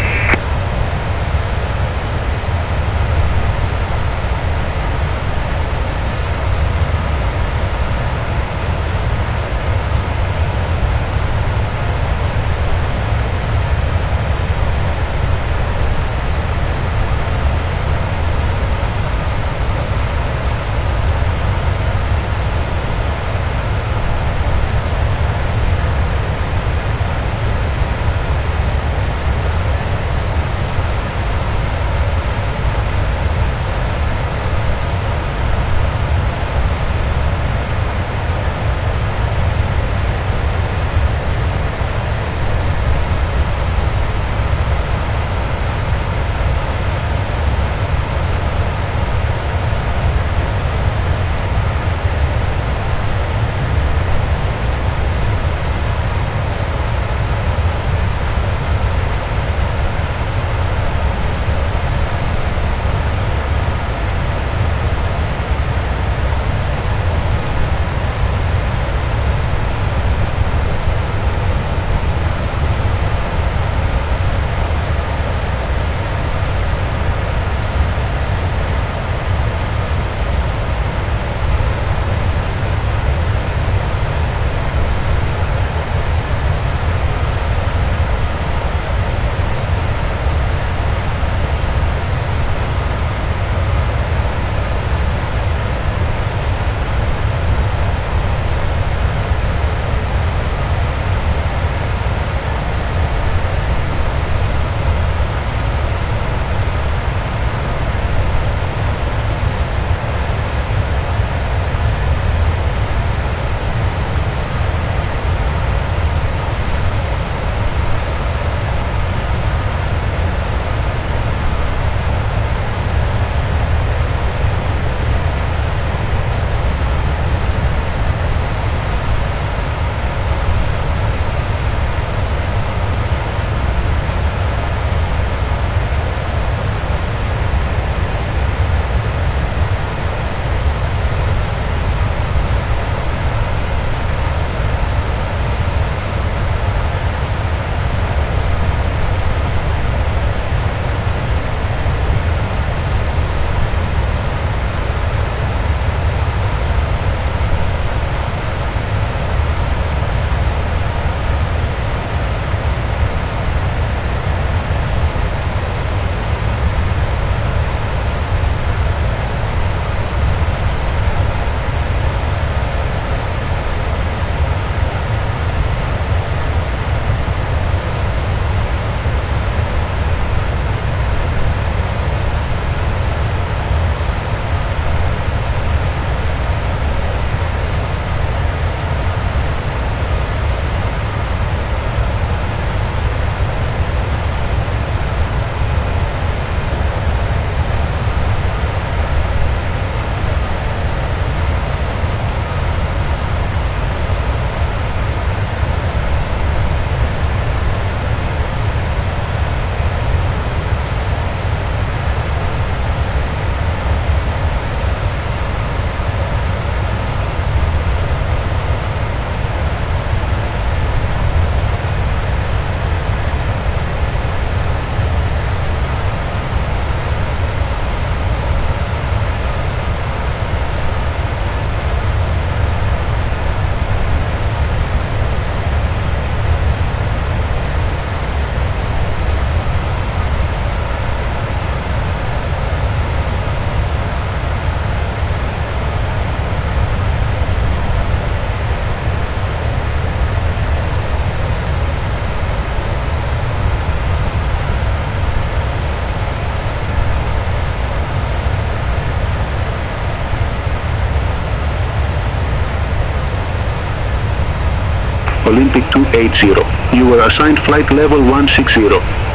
Olympic 280. You were assigned flight level 160.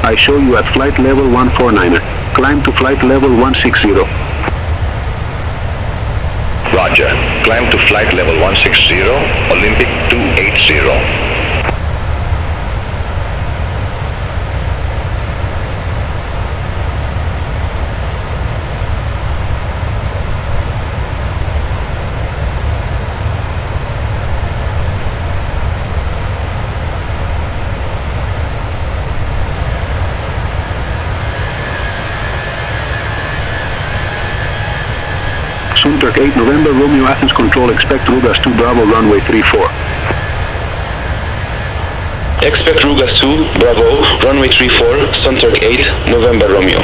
I show you at flight level 149er. Climb to flight level 160. Roger. Climb to flight level 160, Olympic 280. Sunturk 8 November Romeo Athens Control, expect Rugas 2 Bravo runway 34. Expect Rugas 2, Bravo, runway 34, Sunturk 8, November Romeo.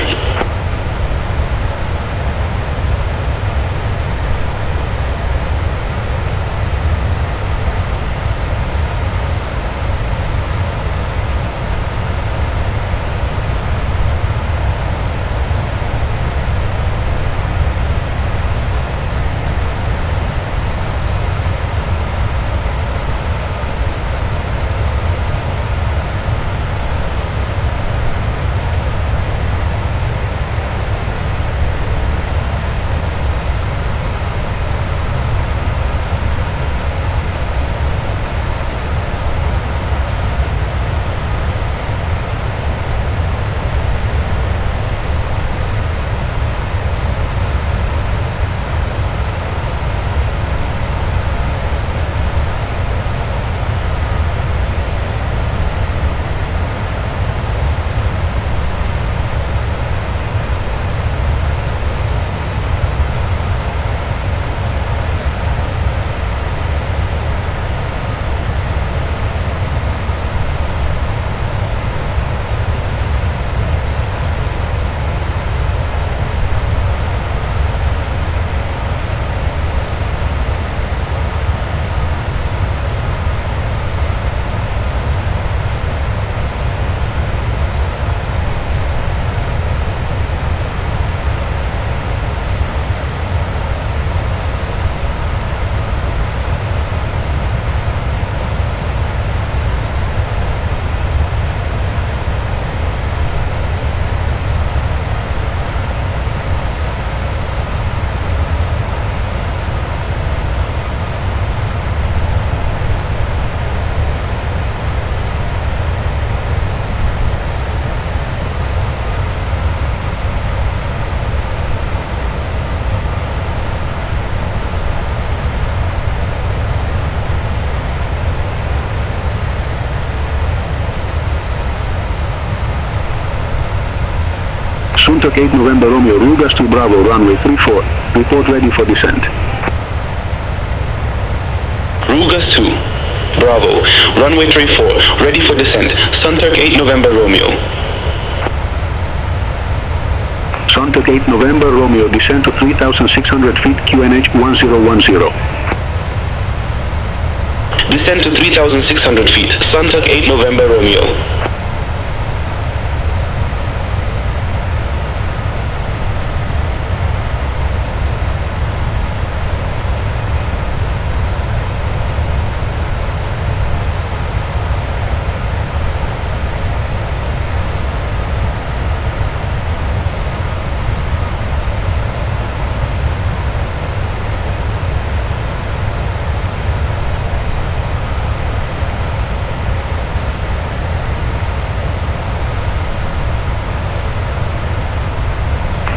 Sunturk 8 November Romeo, Rugas 2 Bravo, runway 34. Report ready for descent. Rugas 2, Bravo, runway 34, ready for descent, Sunturk 8 November Romeo. Sunturk 8 November Romeo, descend to 3,600 feet, QNH 1010. Descend to 3,600 feet, Sunturk 8 November Romeo.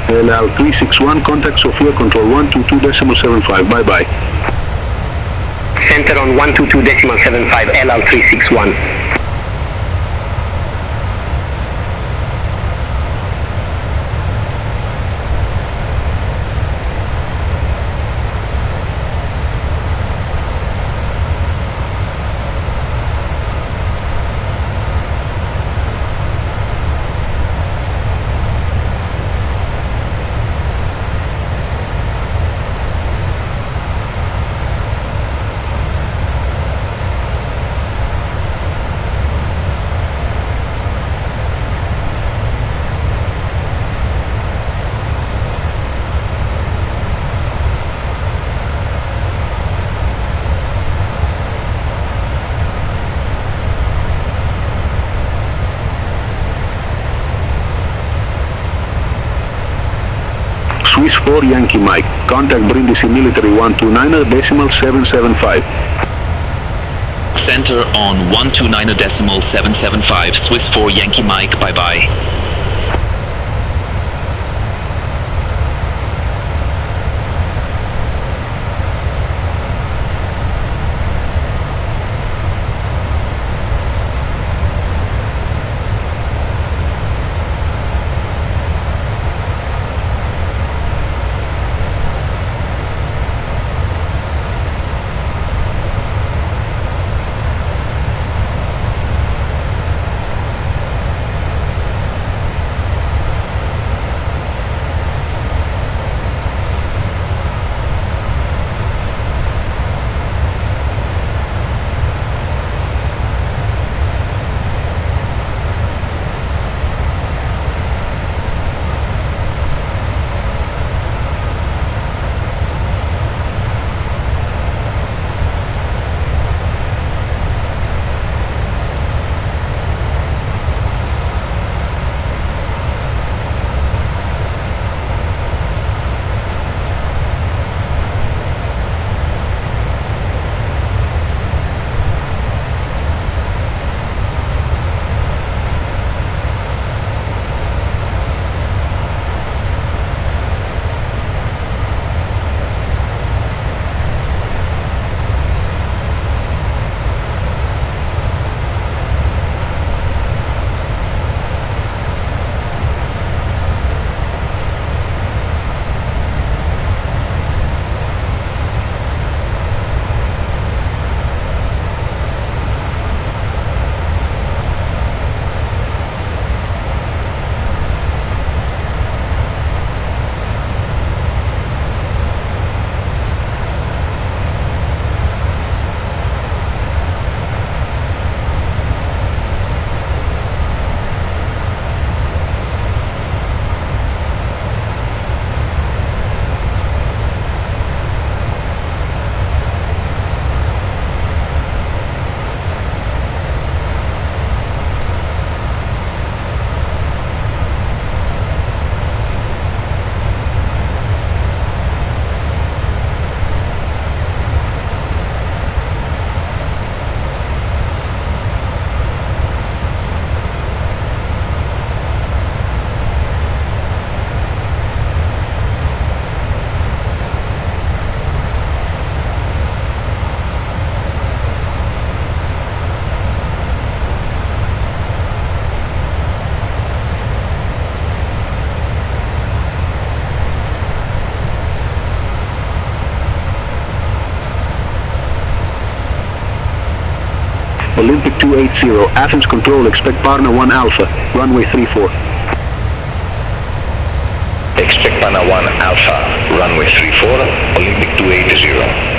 LL361, contact Sofia Control 122.75, bye-bye. Center on 122.75, LL361. Swiss 4 Yankee Mike. Contact Brindisi Military 129.775. Center on 129.775, Swiss 4 Yankee Mike, bye-bye. Olympic 280, Athens Control, expect partner 1 Alpha, runway 34. Expect partner 1 Alpha, runway 34, Olympic 280.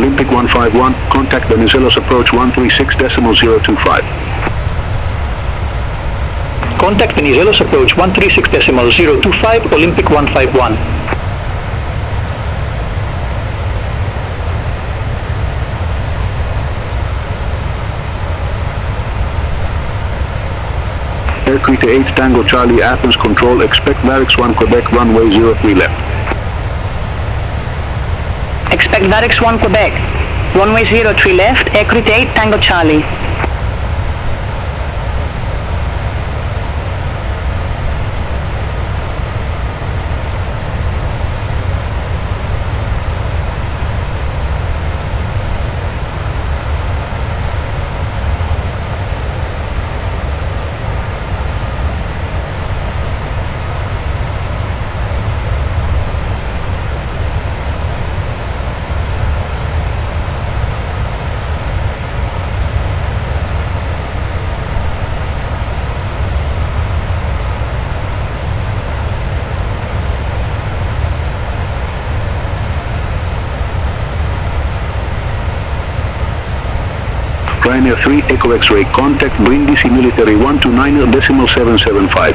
Olympic 151, contact Venizelos approach 136.025. Contact Venizelos approach 136.025, Olympic 151. Aircrete 8 Tango Charlie Athens control, expect Varix 1 Quebec runway 03 left. Expect Varix 1 Quebec, runway 03 left, Aircrete 8 Tango Charlie. Ryanair 3 Echo X-ray, contact Brindisi Military 129.775.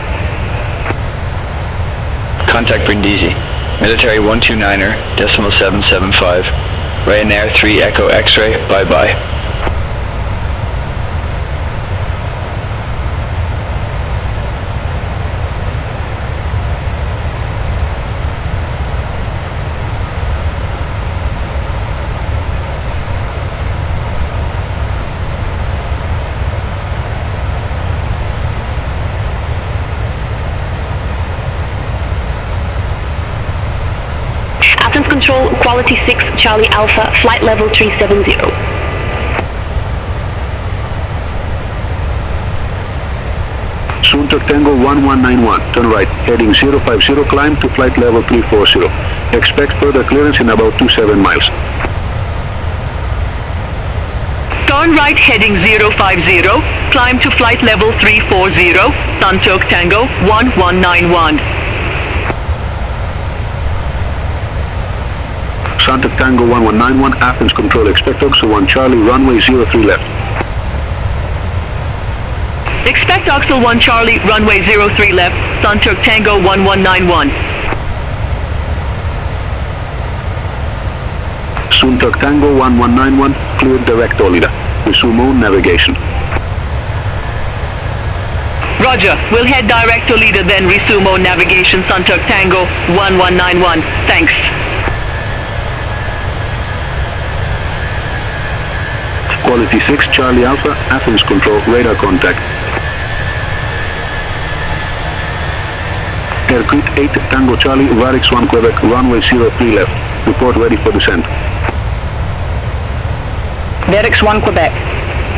Contact Brindisi, Military 129.775. Ryanair 3 Echo X-ray, bye-bye. Athens Control, Quality 6, Charlie Alpha, flight level 370. Suntok Tango 1191, turn right, heading 050, climb to flight level 340. Expect further clearance in about 27 miles. Turn right heading 050, climb to flight level 340, Suntok Tango 1191. Suntok Tango 1191, Athens Control, expect Oxo 1 Charlie, runway 03 left. Expect Oxel 1 Charlie, runway 03 left, Suntok Tango 1191. Suntok Tango 1191, cleared direct Olida. Resume own navigation. Roger, we'll head direct to Lida, then resume on navigation, Suntok Tango 1191. Thanks. Quality 6 Charlie Alpha, Athens Control, radar contact. Aircrete 8 Tango Charlie, Varix 1 Quebec, runway 03 left. Report ready for descent. Varix 1 Quebec,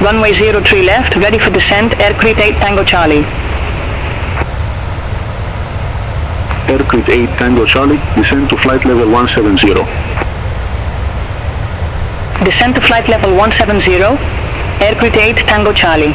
runway 03 left, ready for descent, Aircrete 8 Tango Charlie. Aircrete 8 Tango Charlie, descend to flight level 170. Descend to flight level 170, Aircrete 8 Tango Charlie.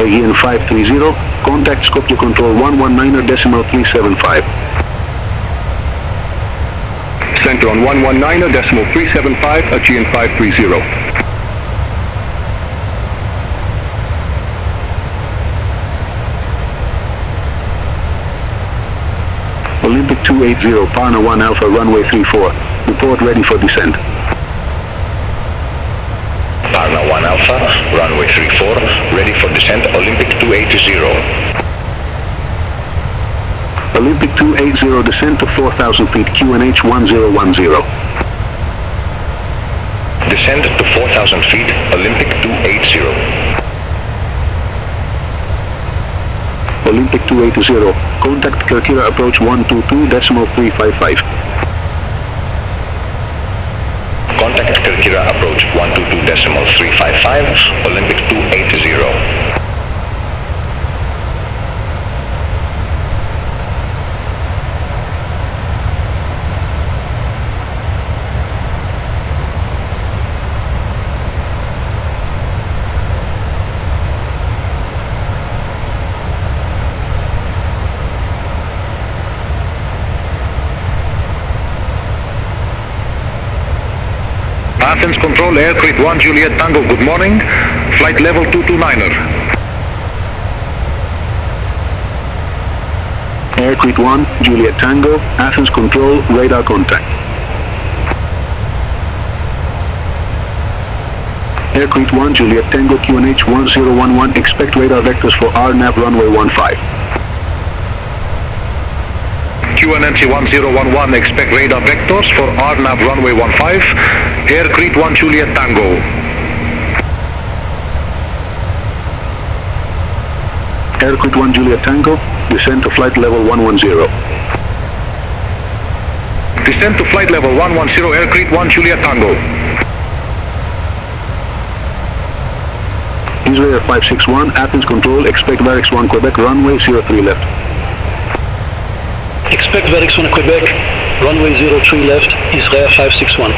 Aegean 530, contact Skopje Control 119.375. Center on 119.375, Aegean 530. Olympic 280, Parna 1 Alpha, runway 34. Report ready for descent. Parna 1 Alpha, runway 34, ready for descent, Olympic 280. Olympic 280, descent to 4,000 feet, QNH 1010. Descend to 4,000 feet, Olympic 280. Olympic 280, contact Kirkira approach 122.355. Contact Kirkira approach 122.355, Olympic 280. Athens Control, Aircrete 1 Juliet Tango, good morning. Flight level 229er. Aircrete 1, Juliet Tango, Athens Control, radar contact. Aircrete 1, Juliet Tango, QNH 1011, expect radar vectors for RNAV runway 15. QNNC 1011, expect radar vectors for RNAV runway 15. Aircrete 1 Juliet Tango. Aircrete 1 Juliet Tango, descend to flight level 110. Descend to flight level 110, Aircrete 1 Juliet Tango. Israel 561, Athens Control, expect Varix 1 Quebec, runway 03 left. Expect Varix 1 Quebec, runway 03 left, Israel 561.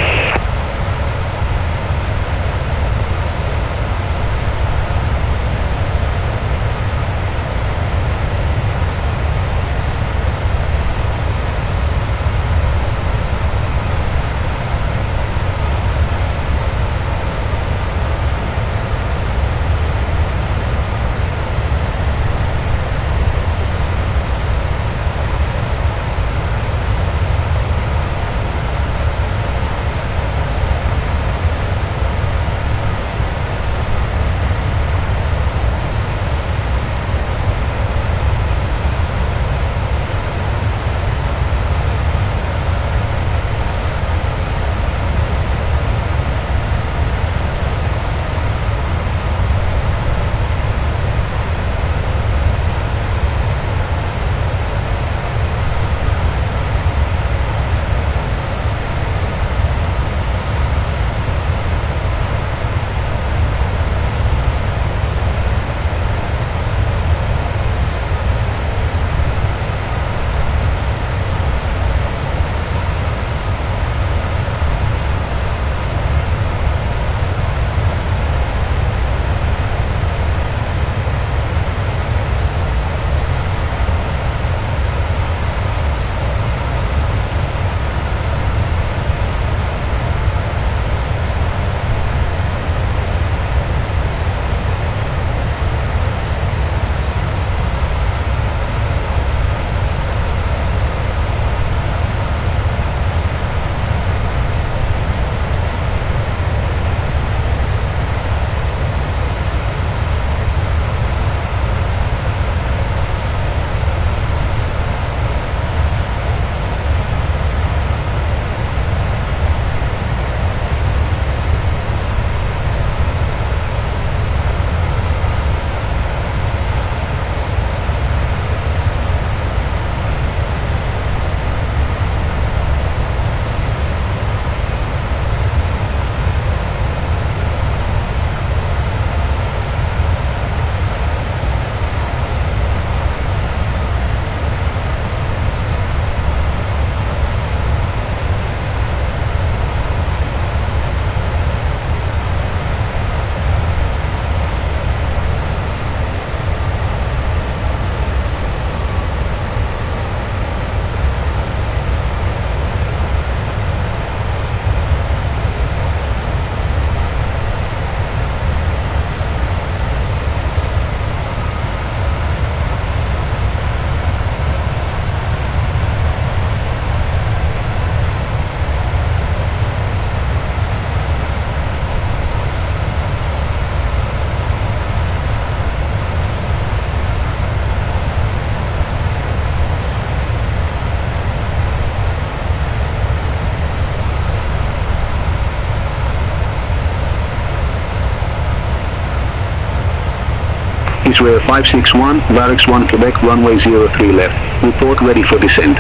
Israel 561, Barracks 1 Quebec, runway 03 left. Report ready for descent.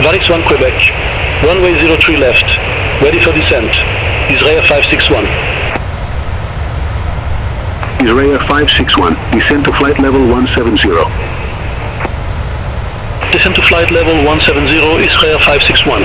Barracks 1 Quebec, runway 03 left, ready for descent. Israel 561. Israel 561, descent to flight level 170. Descent to flight level 170, Israel 561.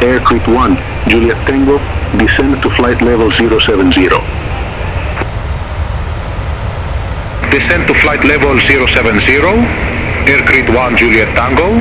Aircrew 1, Juliet Tango, descend to flight level 070. Descend to flight level 070, Aircrew 1 Juliet Tango.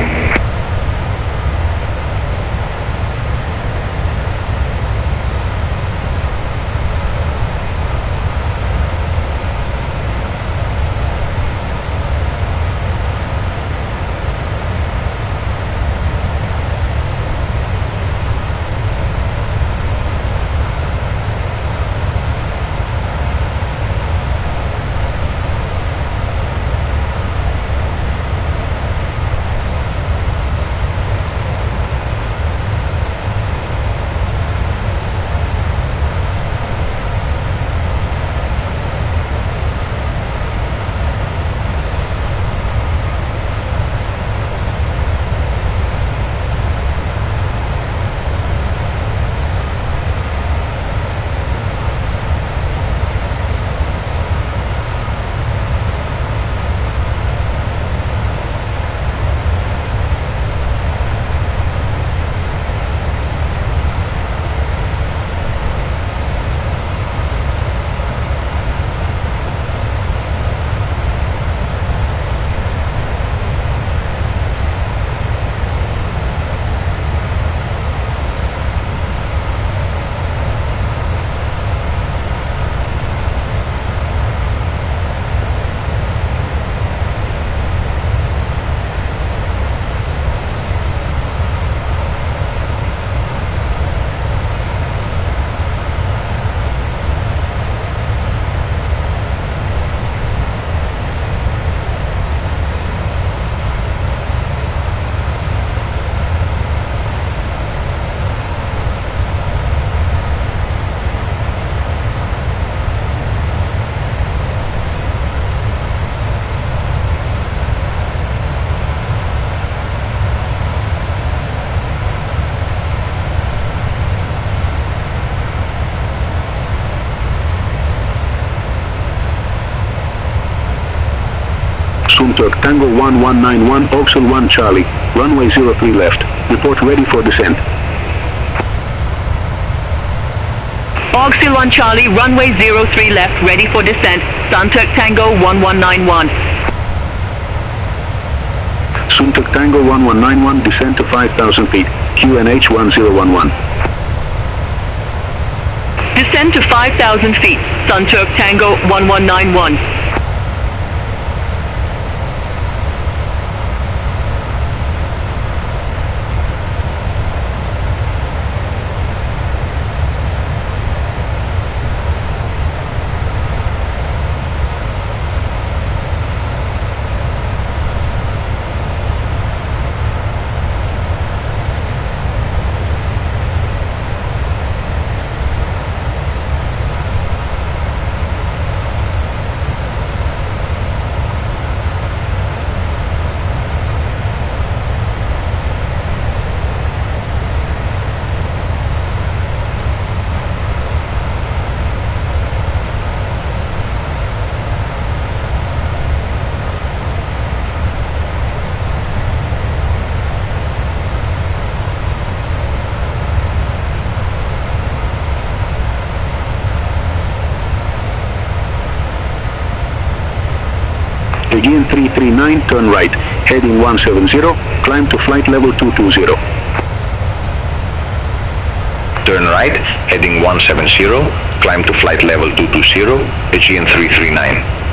Sunturk Tango 1191, Oxel 1 Charlie, runway 03 left. Report ready for descent. Oxel 1 Charlie, runway 03 left, ready for descent. Sunturk Tango 1191. Sunturk Tango 1191, descend to 5,000 feet, QNH 1011. Descend to 5,000 feet, Sunturk Tango 1191. AGN339, turn right, heading 170, climb to flight level 220. Turn right, heading 170, climb to flight level 220, Aegean 339.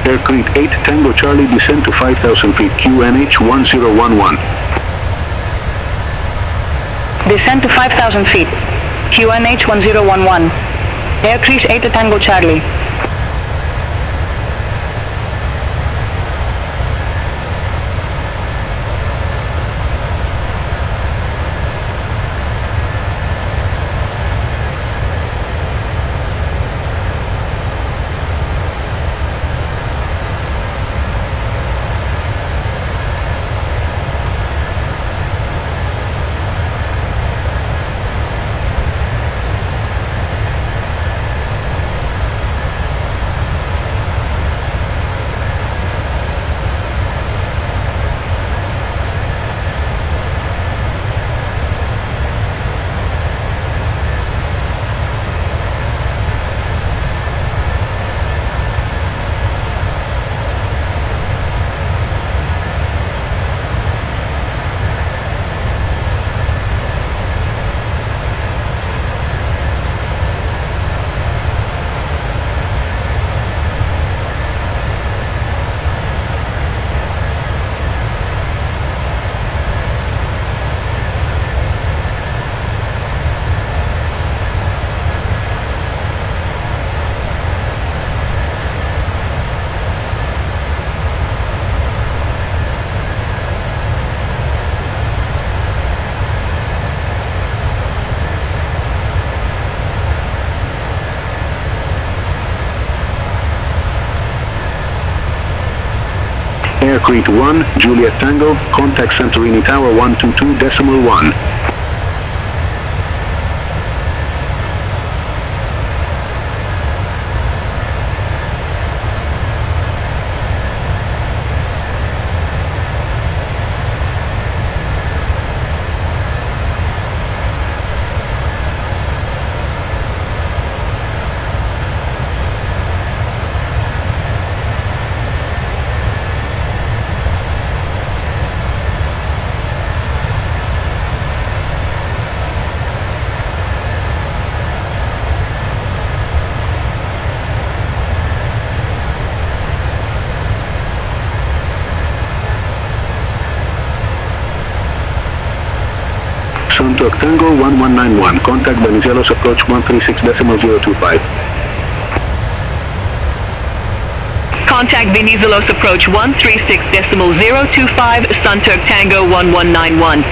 Aircrew 8 Tango Charlie descend to 5,000 feet, QNH 1011. Descend to 5,000 feet, QNH 1011. Aircrew 8 Tango Charlie. Aircrew 1, Juliet Tango, contact Santorini Tower 122.1. Santok Tango 1191, contact Venizelos approach 136.025. Contact Venizelos approach 136.025, Sunturk Tango 1191.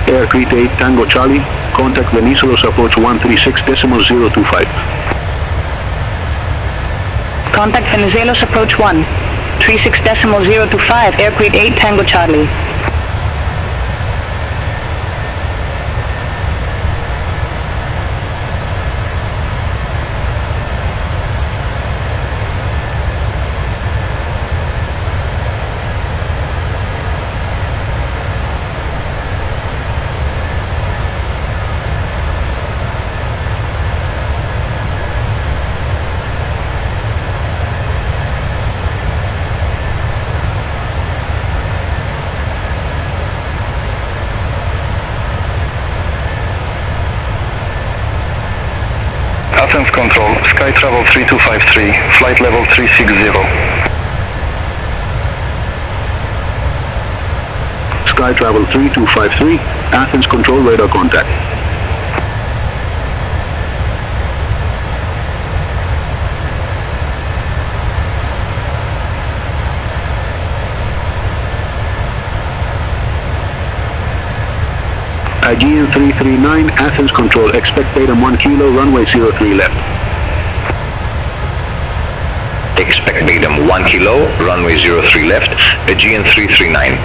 Aircrew 8 Tango Charlie, contact Venizelos approach 136.025. Contact Venizelos approach 136.025, Aircrew 8 Tango Charlie. Athens Control, Sky Travel 3253, flight level 360. Sky Travel 3253, Athens Control radar contact. Aegean 339, Athens Control, expect Datum 1 kilo, runway 03 left. Expect Datum 1 kilo, runway 03 left, Aegean 339.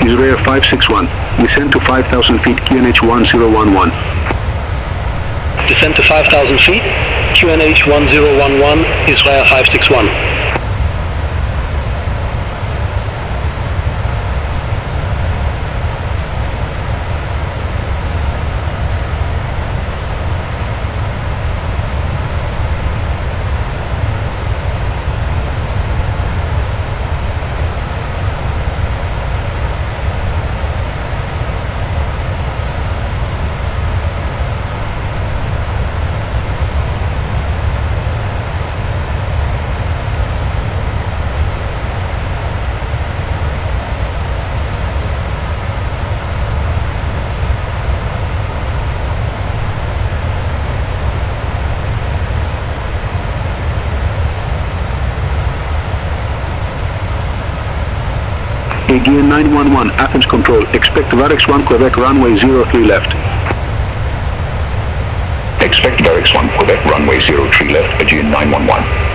Israel 561, descend to 5,000 feet, QNH 1011. Descend to 5,000 feet, QNH 1011, Israel 561. Aegean 911, Athens Control, expect Varex 1 Quebec, runway 03 left. Expect Varex 1 Quebec, runway 03 left, Aegean 911.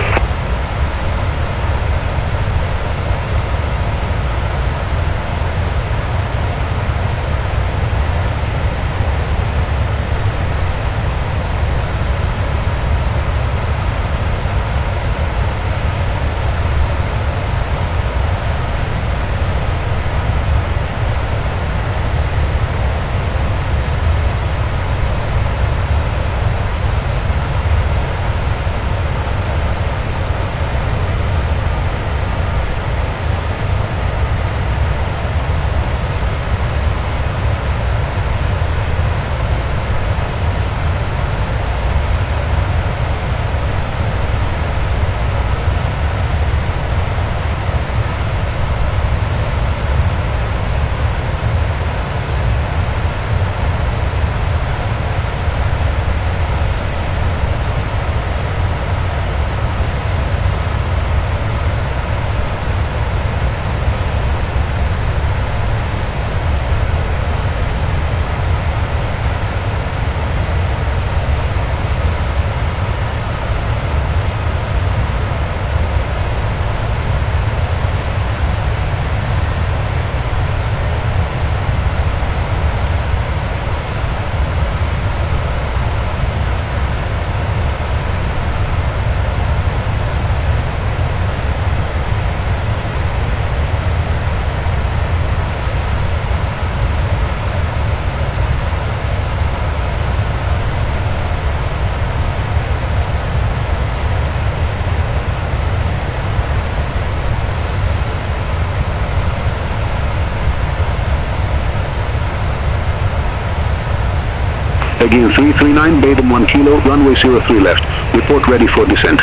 Again 339, Baden 1 kilo, runway 03 left. Report ready for descent.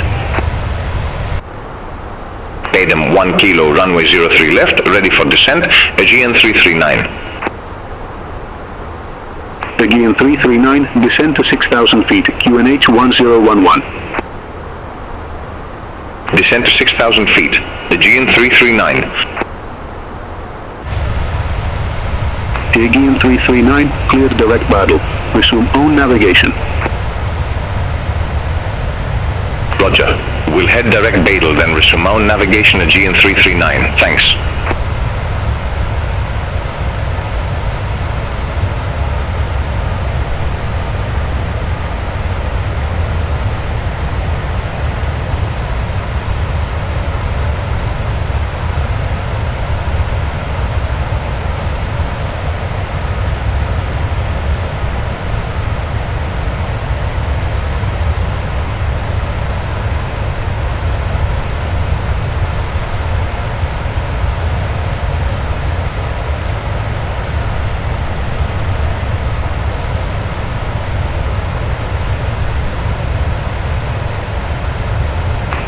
Baden 1 kilo, runway 03 left, ready for descent, Aegean 339. Aegean 339, descend to 6,000 feet, QNH 1011. Descend to 6,000 feet, Aegean 339. Aegean 339, clear direct battle. Resume own navigation. Roger. We'll head direct Badel, then resume own navigation Aegean 339. Thanks.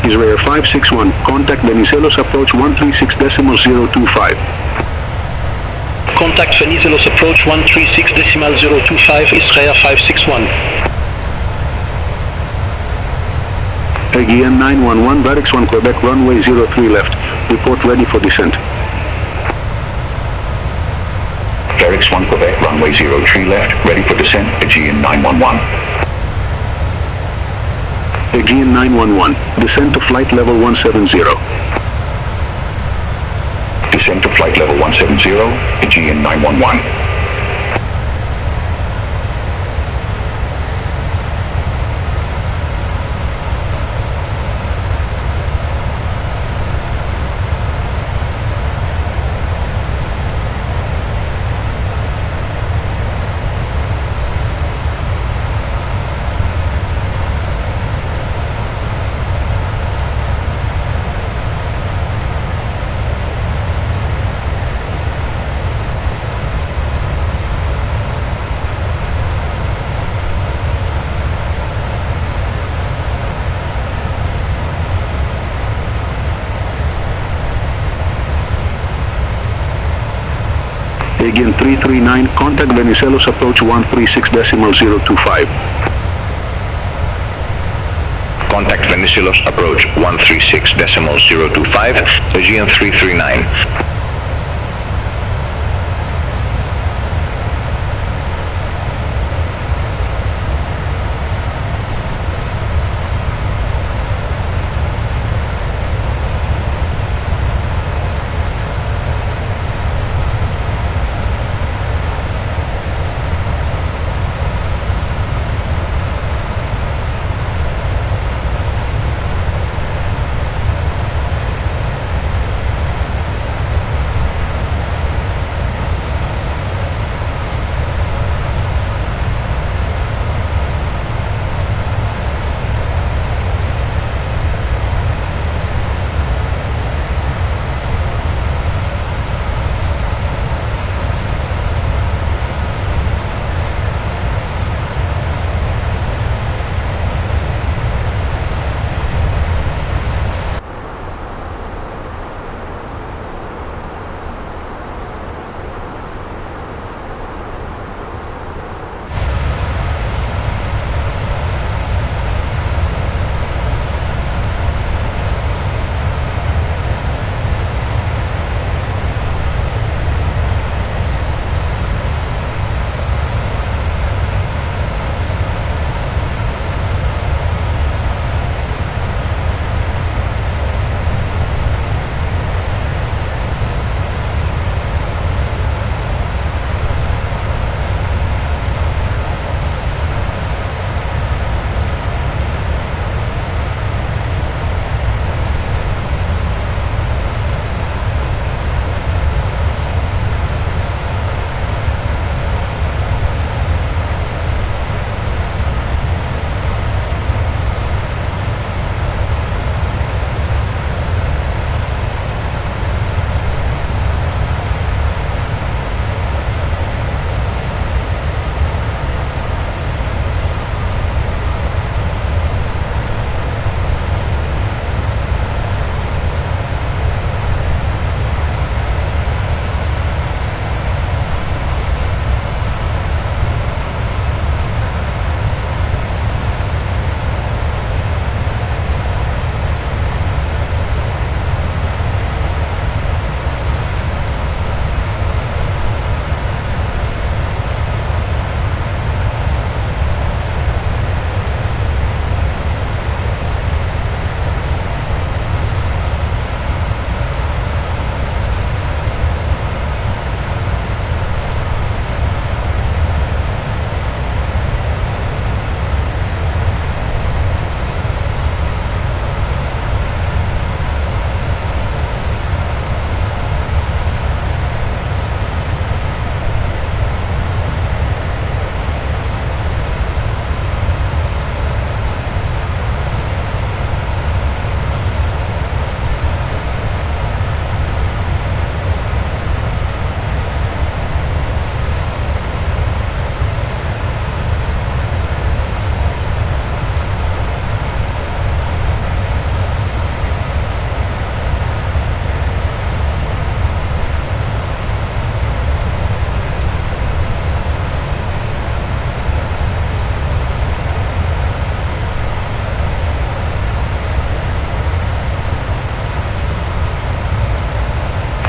Israel 561, contact Venizelos approach 136.025. Contact Venizelos approach 136.025, Israel 561. Aegean 911, Barracks 1 Quebec, runway 03 left. Report ready for descent. Barracks 1 Quebec, runway 03 left, ready for descent, Aegean 911. Aegean 911, descend to flight level 170. Descend to flight level 170, Aegean 911. Aegean 339, contact Venizelos approach 136.025. Contact Venizelos approach 136.025, Aegean 339.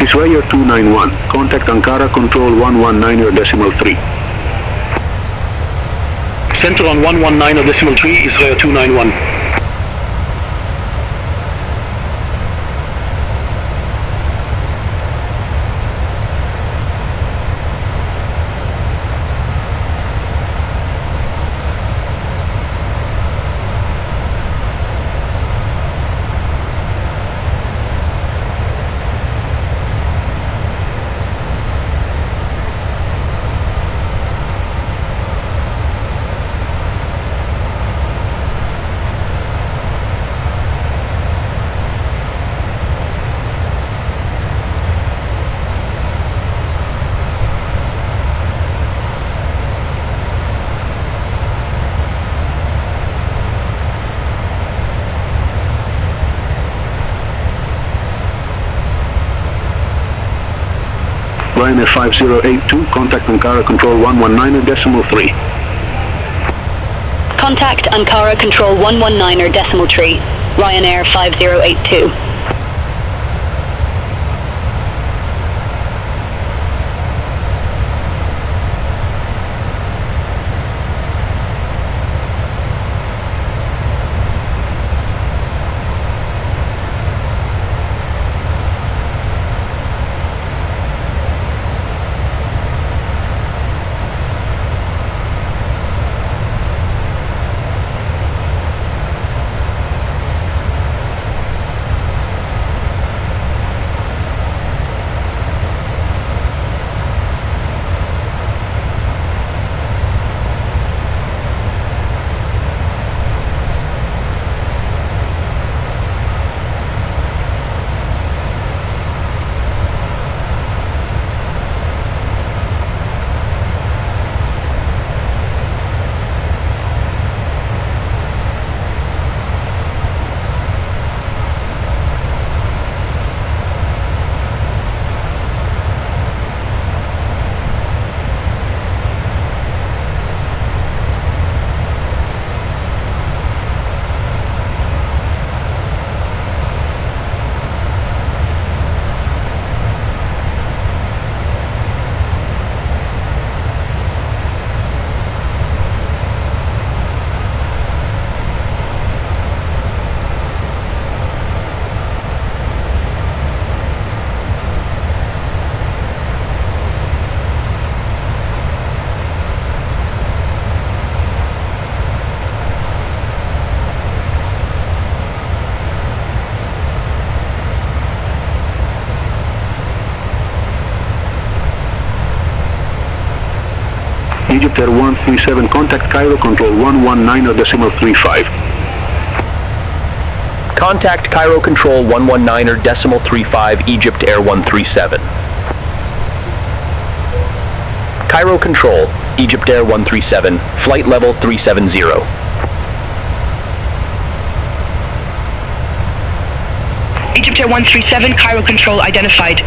Israel 291. Contact Ankara Control 119 or decimal 3. Center on 119 or decimal 3, Israel 291. Ryanair 5082, contact Ankara Control 119 or decimal 3. Contact Ankara Control 119 or decimal 3. Ryanair 5082. Egypt Air 137, contact Cairo Control 119 or decimal 35. Contact Cairo Control 119 or decimal 35, Egypt Air 137. Cairo Control, Egypt Air 137, flight level 370. Egypt Air 137, Cairo Control identified.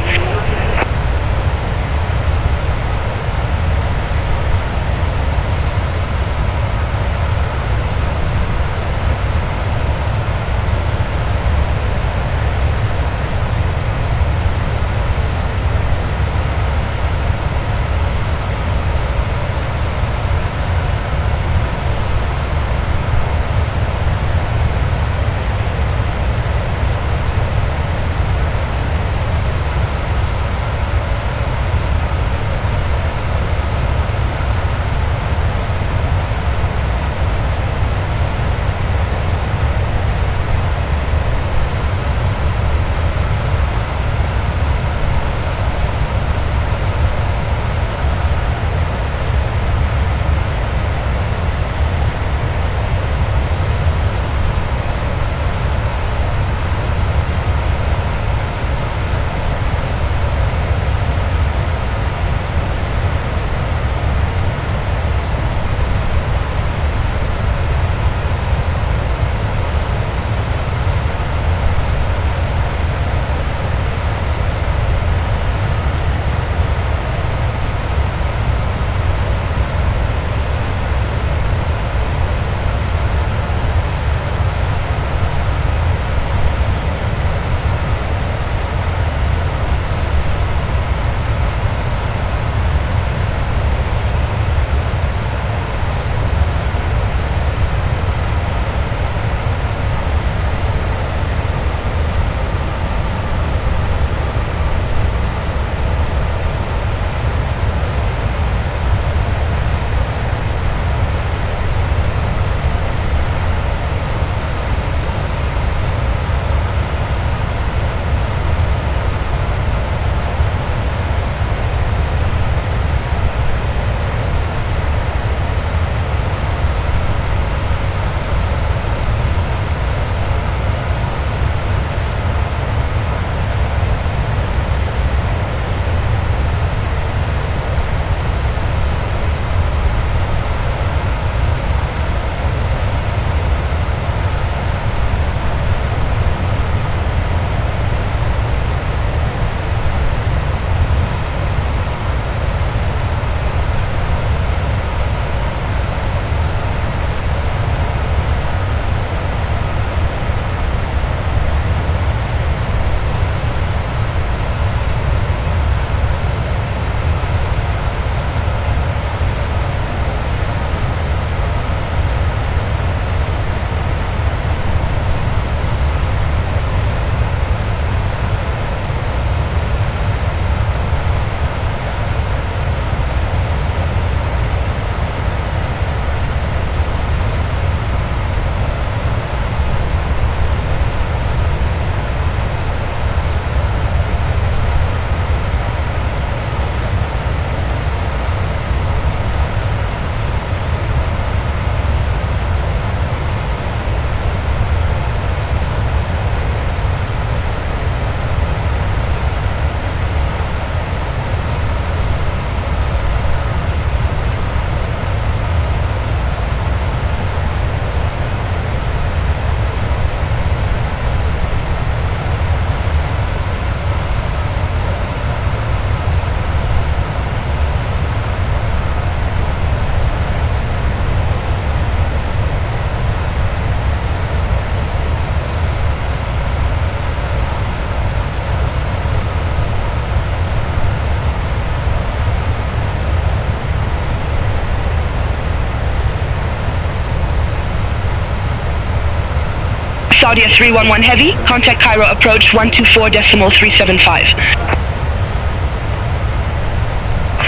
Saudia 311 Heavy, contact Cairo approach 124.375.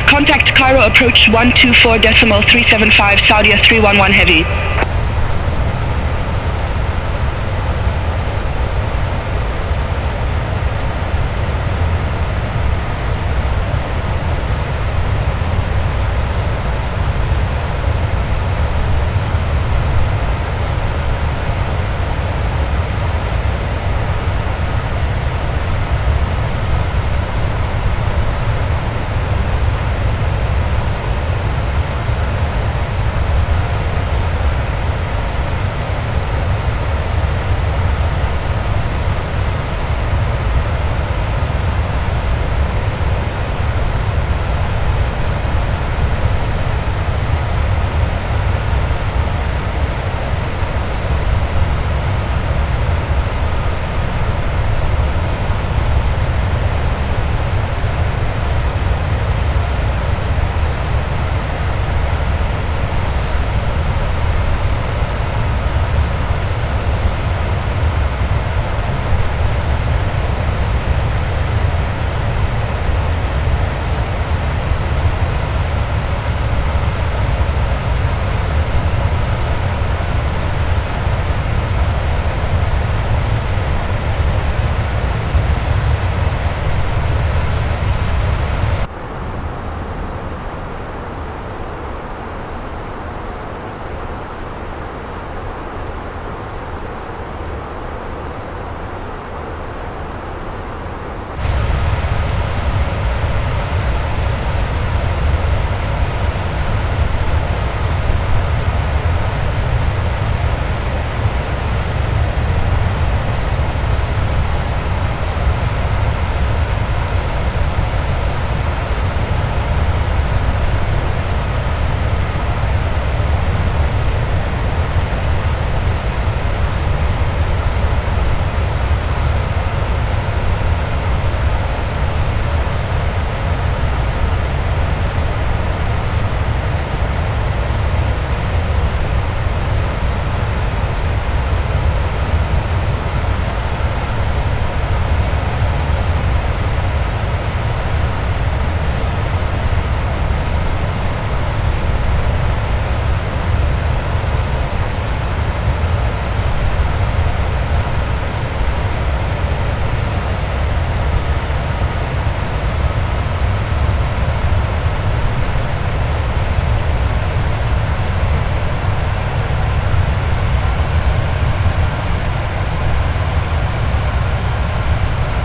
Contact Cairo approach 124.375, Saudia 311 Heavy.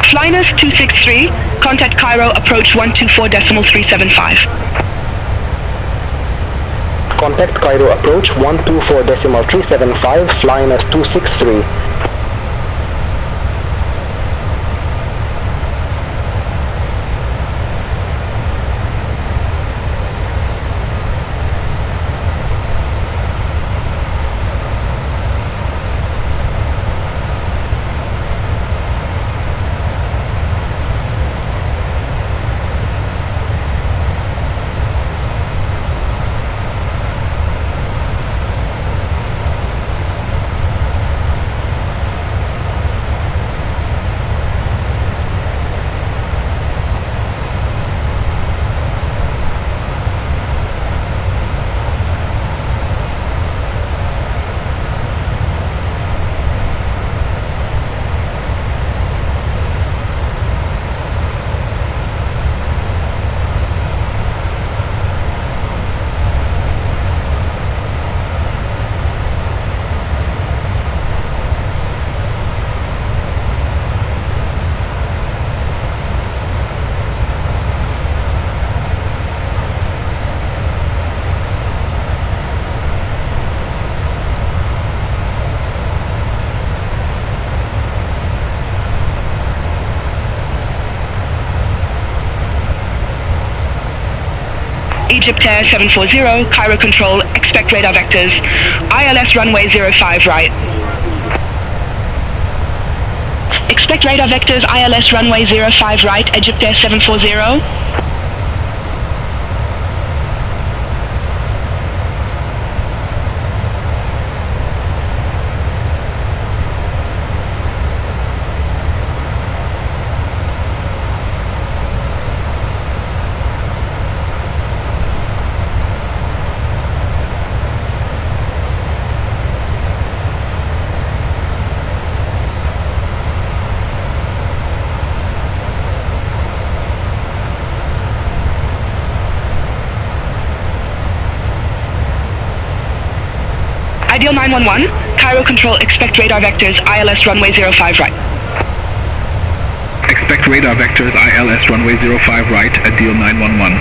Flynas 263, contact Cairo approach 124.375. Contact Cairo approach 124.375, Flynas 263. Egypt Air 740, Cairo Control, expect radar vectors. ILS runway 05 right. Expect radar vectors, ILS runway 05 right, Egypt Air 740. Ideal 911, Cairo Control, expect radar vectors, ILS runway 05 right. Expect radar vectors ILS runway 05 right, Ideal 911.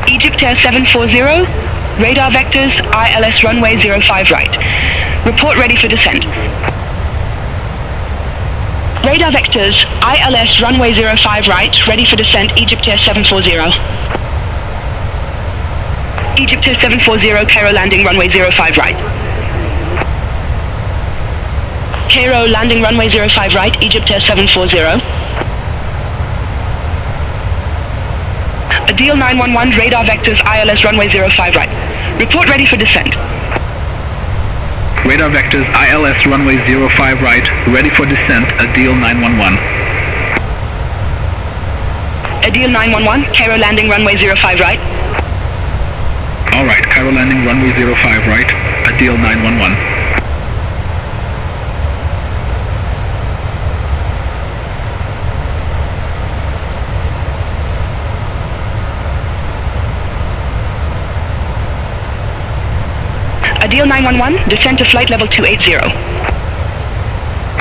Egypt Air 740, radar vectors, ILS runway 05 right. Report ready for descent. Radar vectors, ILS runway 05 right, ready for descent, Egypt Air 740. Egypt Air 740, Cairo landing runway 05 right. Cairo landing runway 05 right, Egypt Air 740. Ideal 911, radar vectors, ILS runway 05 right. Report ready for descent. Radar vectors ILS runway 05 right, ready for descent, Ideal 911. Ideal 911, Cairo landing runway 05 right. Alright, Cairo landing runway 05 right, Ideal 911. Ideal 911, descend to flight level 280.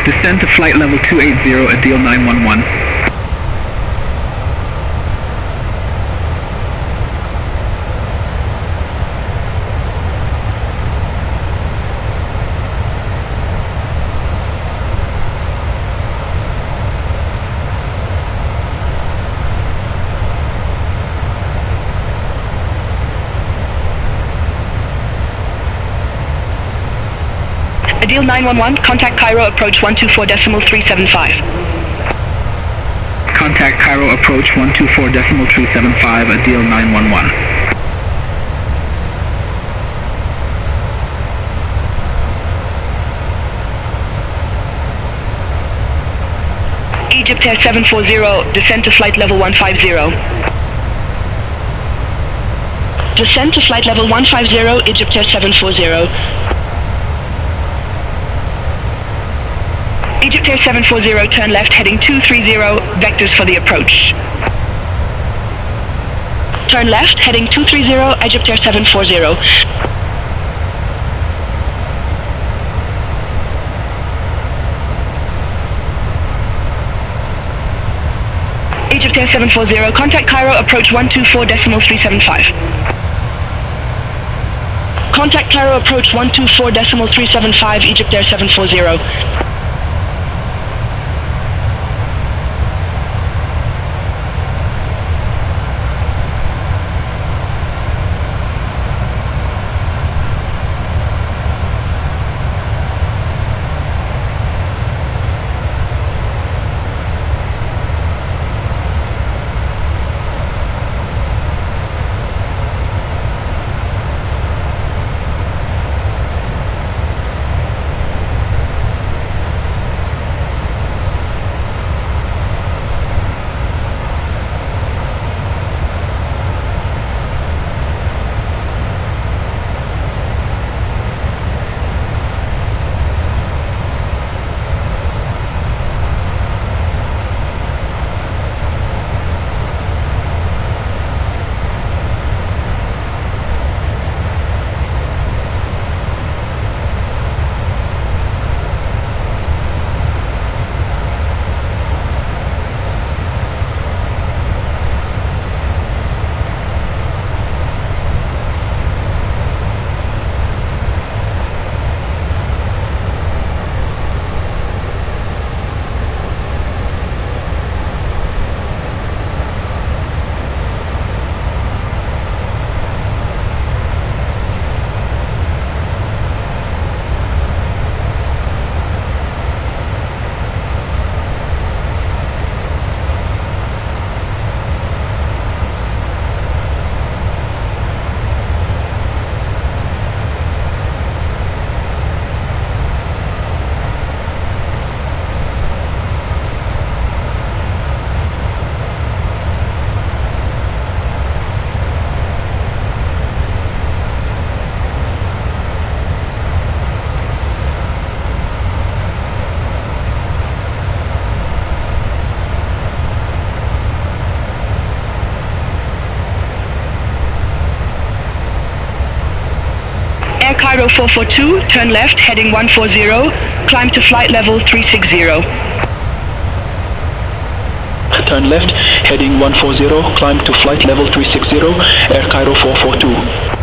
Descend to flight level 280, Ideal 911. Ideal 911, contact Cairo, approach 124.375. Contact Cairo, approach 124.375, Ideal 911. Egypt Air 740, descend to flight level 150. Descend to flight level 150, Egypt Air 740. Egypt Air 740, turn left, heading 230, vectors for the approach. Turn left, heading 230, Egypt Air 740. Egypt Air 740, contact Cairo, approach 124.375. Contact Cairo, approach 124.375, Egypt Air 740. Cairo 442, turn left, heading 140, climb to flight level 360. Turn left, heading 140, climb to flight level 360, Air Cairo 442.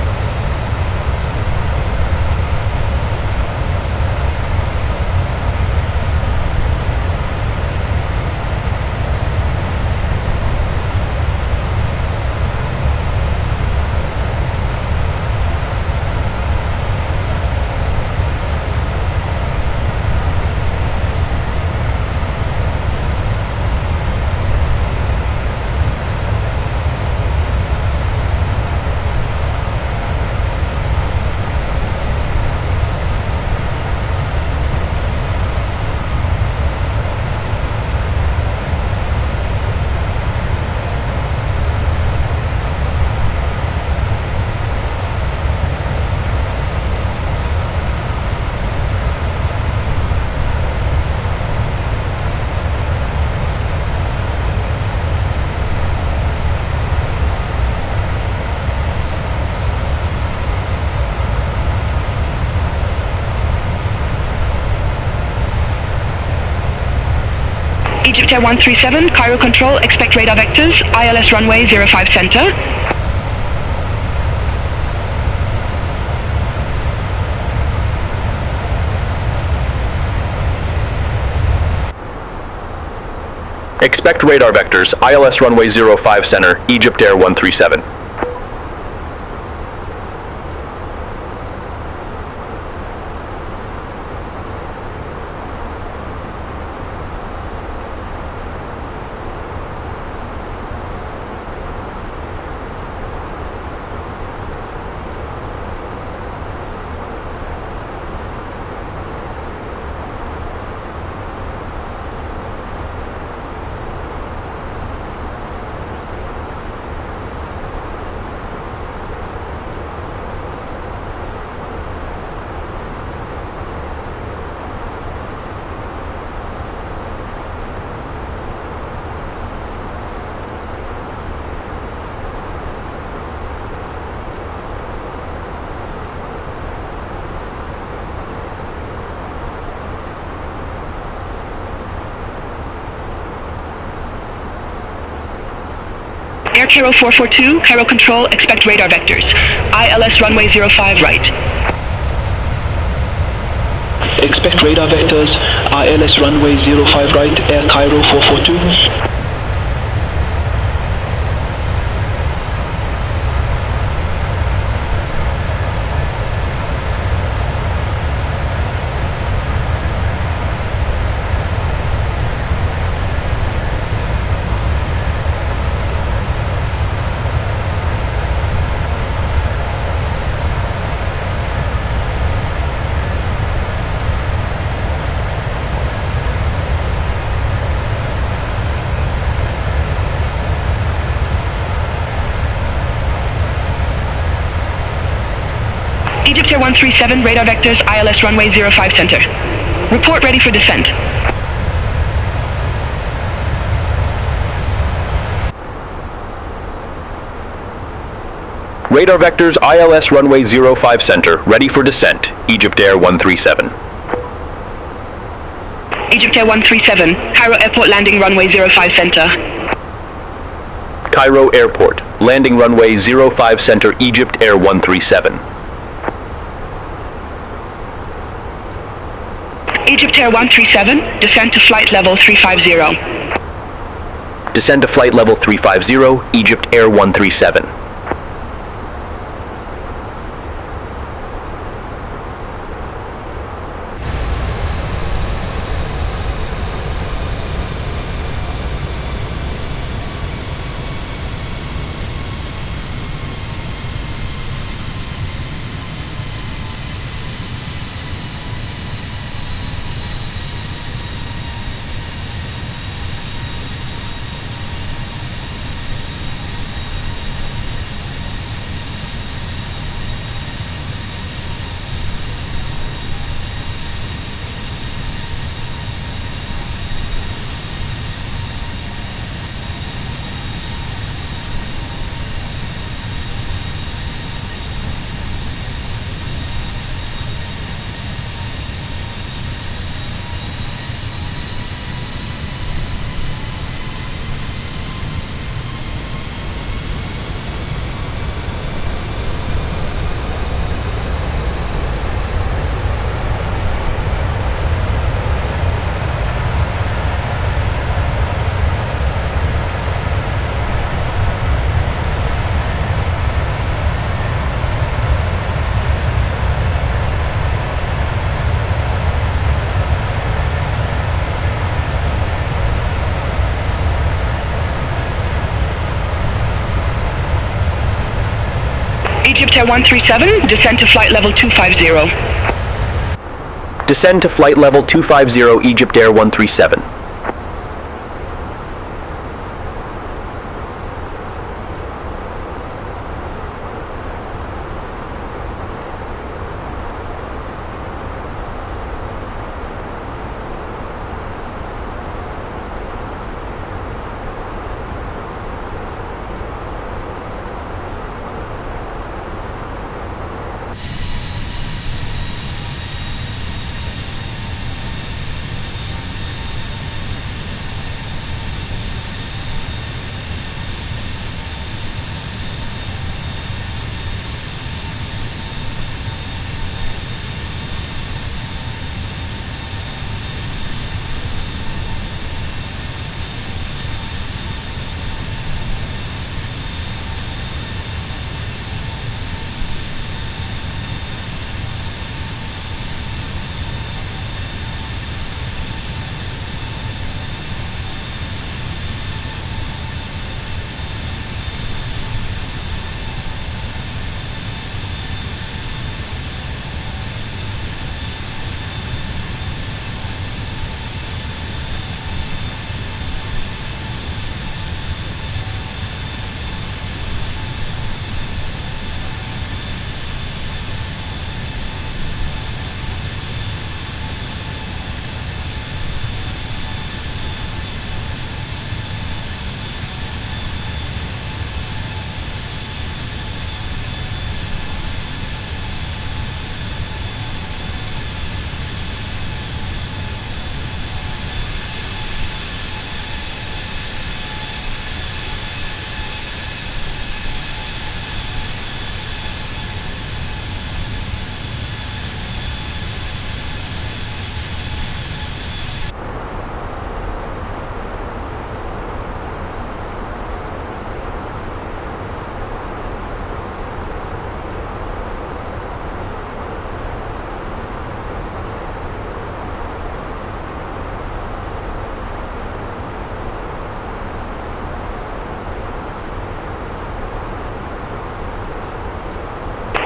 Egypt Air 137, Cairo Control, expect radar vectors, ILS runway 05 center. Expect radar vectors, ILS runway 05 center, Egypt Air 137. Air Cairo 442, Cairo Control, expect radar vectors. ILS runway 05 right. Expect radar vectors, ILS runway 05 right, Air Cairo 442. Egypt Air 137, radar vectors, ILS runway 05 center. Report ready for descent. Radar vectors, ILS runway 05 center, ready for descent, Egypt Air 137. Egypt Air 137, Cairo Airport landing runway 05 center. Cairo Airport, landing runway 05 center, Egypt Air 137. Egypt Air 137, descend to flight level 350. Descend to flight level 350, Egypt Air 137. Egypt Air 137, descend to flight level 250. Descend to flight level 250 Egypt Air 137.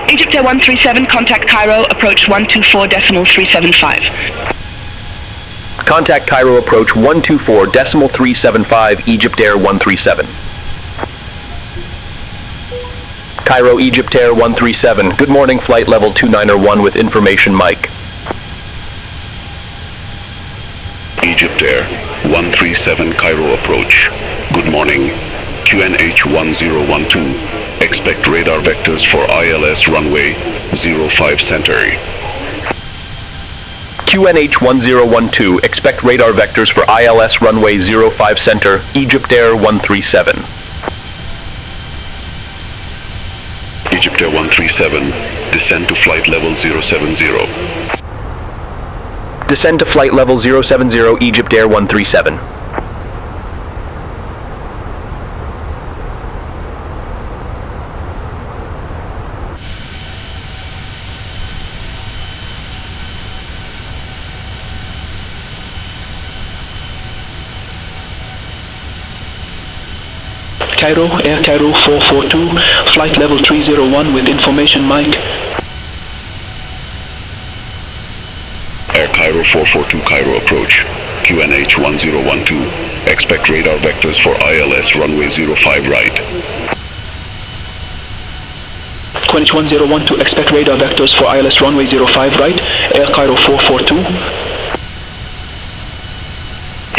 Egypt Air 137, contact Cairo, approach 124.375. Contact Cairo, approach 124.375, Egypt Air 137. Cairo, Egypt Air 137. Good morning, flight level 291 with information Mike. Egypt Air 137 Cairo approach. Good morning. QNH 1012. Expect radar vectors for ILS runway 05 center. QNH 1012. Expect radar vectors for ILS runway 05 center, Egypt Air 137. Egypt Air 137. Descend to flight level 070. Descend to flight level 070, Egypt Air 137. Cairo, Air Cairo 442, flight level 301 with information Mike. Air Cairo 442 Cairo approach. QNH 1012. Expect radar vectors for ILS runway 05 right. QNH 1012, expect radar vectors for ILS runway 05 right. Air Cairo 442.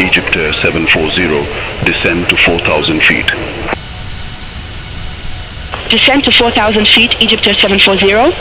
Egypt Air 740. Descend to 4,000 feet. Descend to 4,000 feet, Egypt Air 740.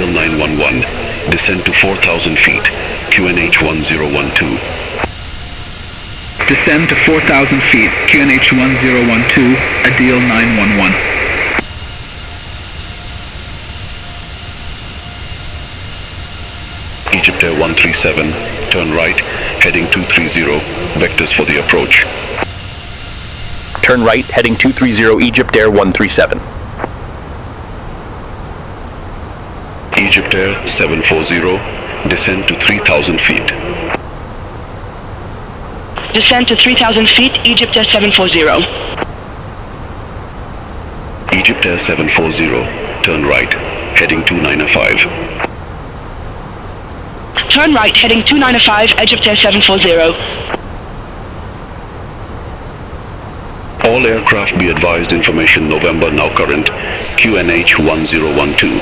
Adil 911, descend to 4,000 feet, QNH 1012. Descend to 4,000 feet, QNH 1012, Adil 911. Egypt Air 137, turn right, heading 230, vectors for the approach. Turn right, heading 230 Egypt Air 137. Egypt Air 740, descend to 3,000 feet. Descend to 3,000 feet, Egypt Air 740. Egypt Air 740, turn right, heading 295. Turn right, heading 295, Egypt Air 740. All aircraft be advised information November now current, QNH 1012.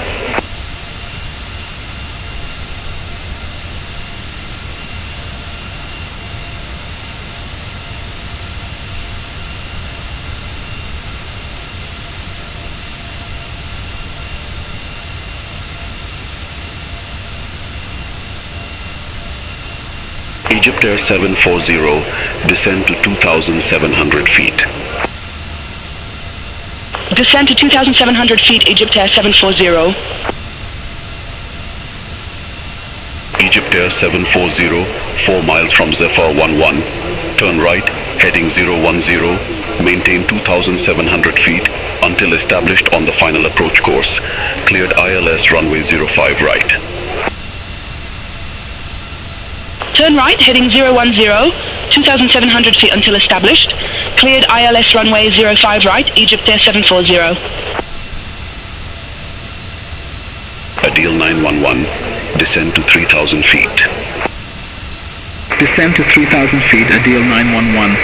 Egypt Air 740, descend to 2,700 feet. Descend to 2,700 feet, Egypt Air 740. Egypt Air 740, 4 miles from Zephyr 11, turn right, heading 010, maintain 2,700 feet until established on the final approach course. Cleared ILS runway 05 right. Turn right, heading 010, 2,700 feet until established. Cleared ILS runway 05 right, Egypt Air 740. Adil 911, descend to 3,000 feet. Descend to 3,000 feet, Adil 911.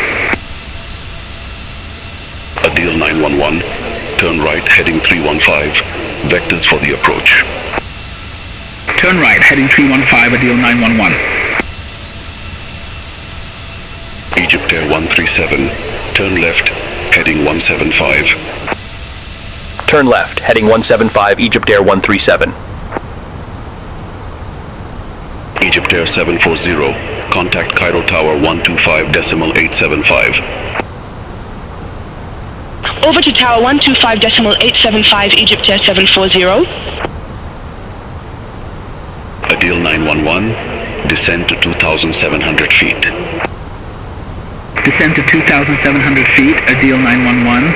Adil 911, turn right, heading 315, vectors for the approach. Turn right, heading 315, Adil 911. Egypt Air 137, turn left, heading 175. Turn left, heading 175 Egypt Air 137. Egypt Air 740, contact Cairo Tower 125.875. Over to Tower 125.875, Egypt Air 740. Adil 911, descend to 2,700 feet. Descend to 2,700 feet, Adil 911.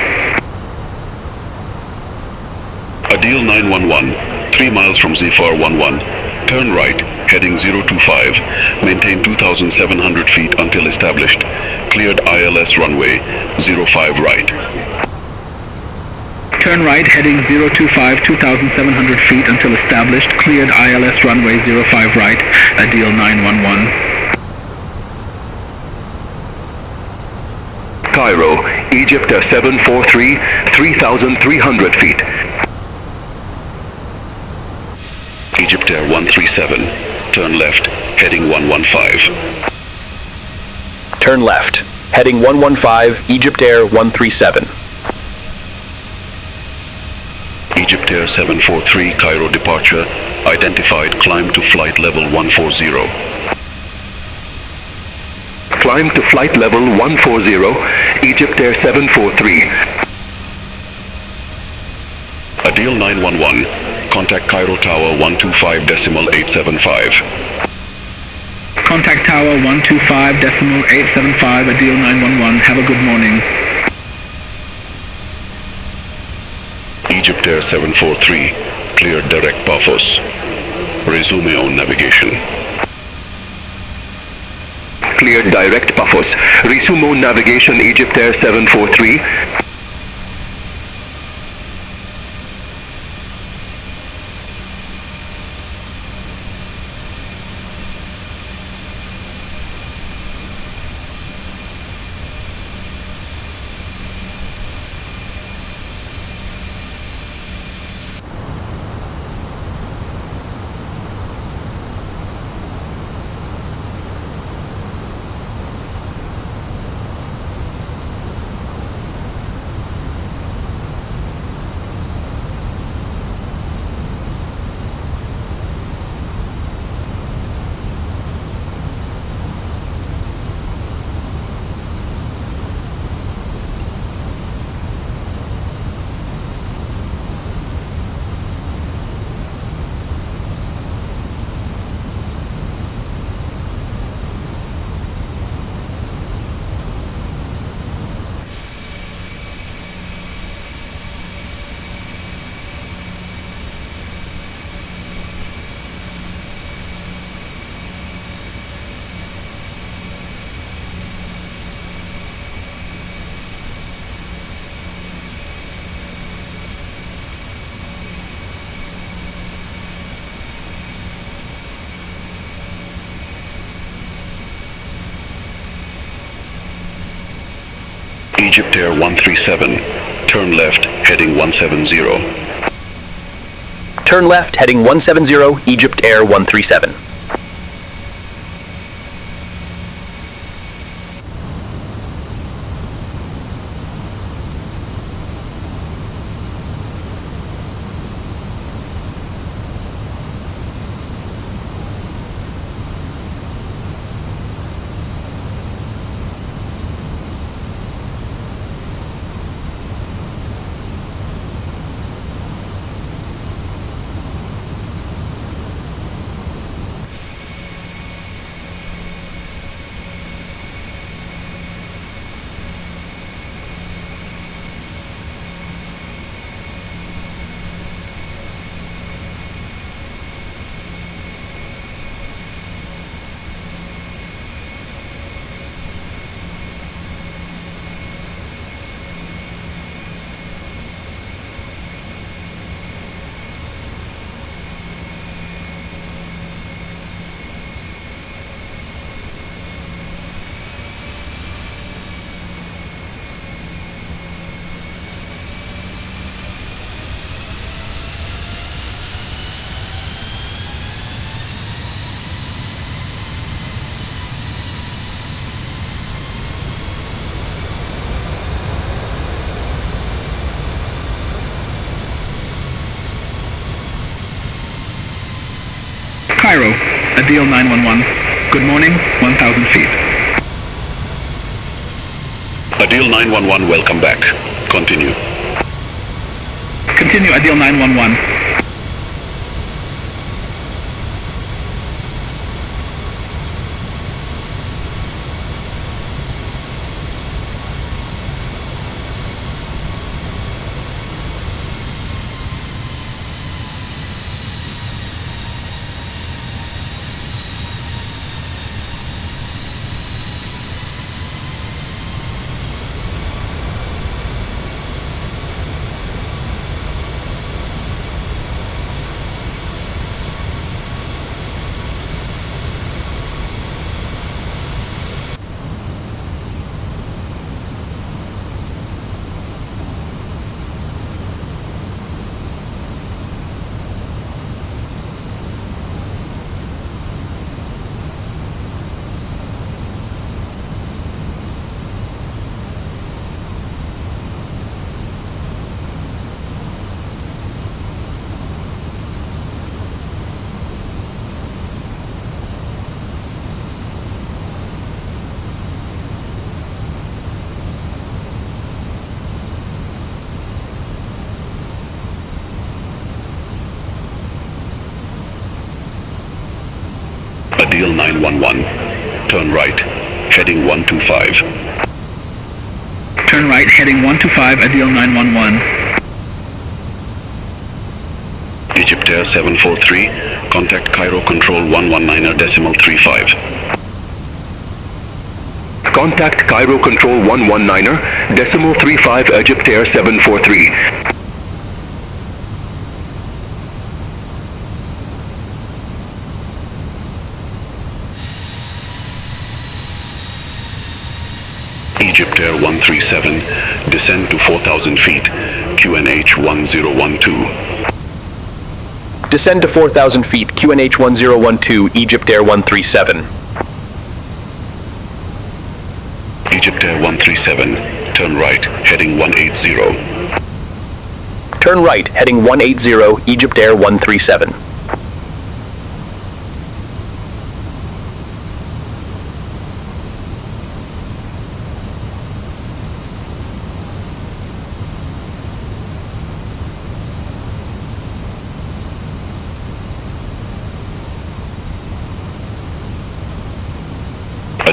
Adil 911, 3 miles from Zephyr 11, turn right, heading 025, maintain 2,700 feet until established. Cleared ILS runway 05 right. Turn right, heading 025, 2,700 feet until established. Cleared ILS runway 05 right, Adil 911. Cairo, Egypt Air 743, 3,300 feet. Egypt Air 137, turn left, heading 115. Turn left, heading 115 Egypt Air 137. Egypt Air 743, Cairo departure, identified, climb to flight level 140. Climb to flight level 140, Egypt Air 743. Adil 911, contact Cairo Tower 125.875. Contact Tower 125.875, Adil 911. Have a good morning. Egypt Air 743, cleared direct Paphos. Resume on navigation. Cleared direct Paphos. Resume on navigation, Egypt Air 743. Egypt Air 137, turn left, heading 170. Turn left, heading 170, Egypt Air 137. Cairo, Adil 911. Good morning, 1,000 feet. Adil 911, welcome back. Continue. Continue, Adil 911. Adil 911, turn right, heading 125. Turn right, heading 125, Adil 911. Egypt Air 743, contact Cairo Control 119.35. Contact Cairo Control 119.35 Egypt Air 743. Egypt Air 137, descend to 4,000 feet, QNH 1012. Descend to 4,000 feet, QNH 1012, Egypt Air 137. Egypt Air 137, turn right, heading 180. Turn right, heading 180, Egypt Air 137.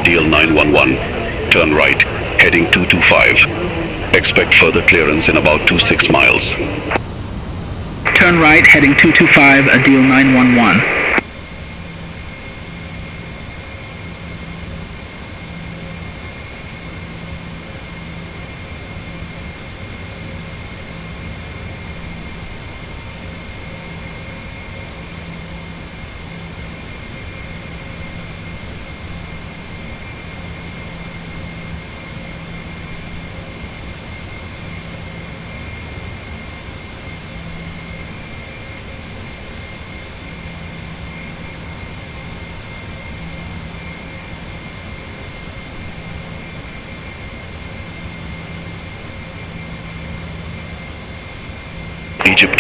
Adil 911, turn right, heading 225. Expect further clearance in about 26 miles. Turn right, heading 225, Adil 911.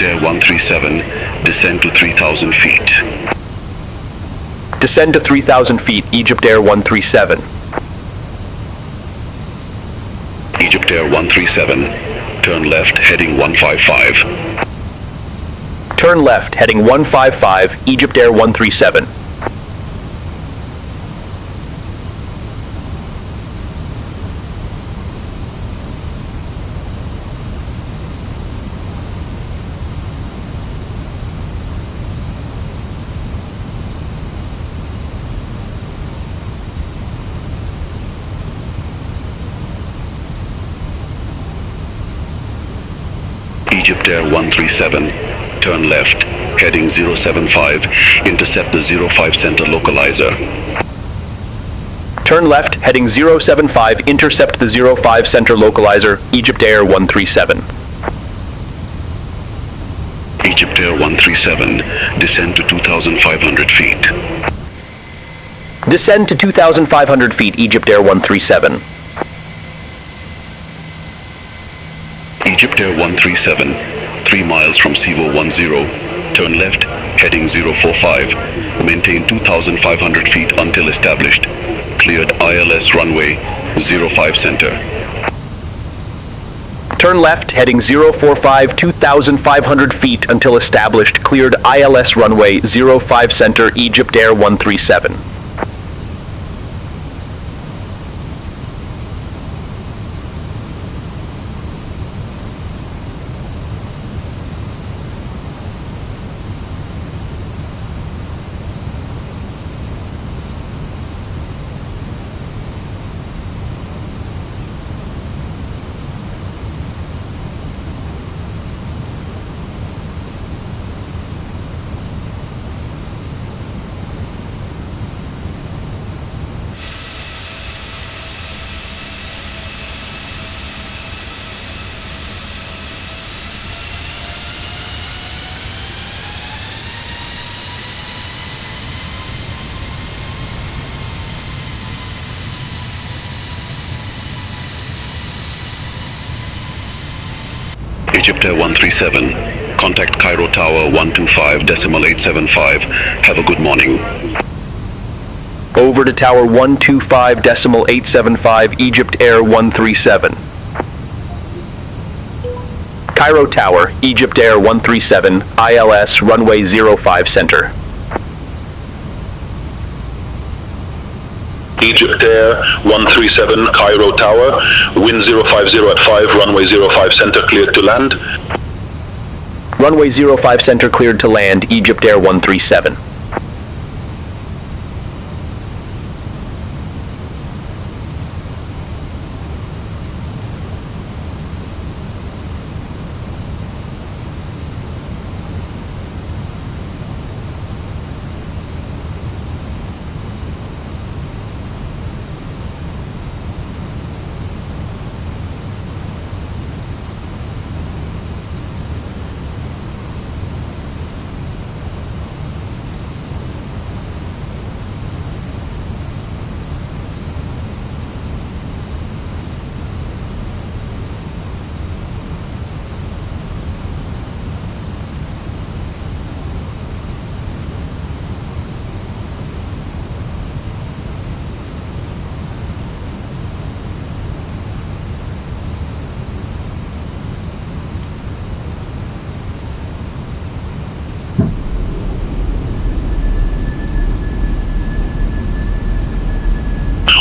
Air 137, descend to 3,000 feet. Descend to 3,000 feet, Egypt Air 137. Egypt Air 137, turn left heading 155. Turn left heading 155, Egypt Air 137. Egypt Air 137, turn left, heading 075, intercept the 05 center localizer. Turn left, heading 075, intercept the 05 center localizer, Egypt Air 137. Egypt Air 137, descend to 2,500 feet. Descend to 2,500 feet, Egypt Air 137. Egypt Air 137, 3 miles from CIVO 10, turn left, heading 045, maintain 2,500 feet until established, cleared ILS runway 05 center. Turn left, heading 045, 2,500 feet until established, cleared ILS runway 05 center, Egypt Air 137. Egypt Air 137, contact Cairo Tower 125.875. Have a good morning. Over to Tower 125.875, Egypt Air 137. Cairo Tower, Egypt Air 137, ILS runway 05 center. Egypt Air 137, Cairo Tower, wind 050 at 5, runway 05 center cleared to land. Runway 05 center cleared to land, Egypt Air 137.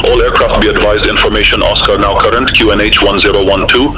All aircraft be advised, information Oscar now current, QNH 1012.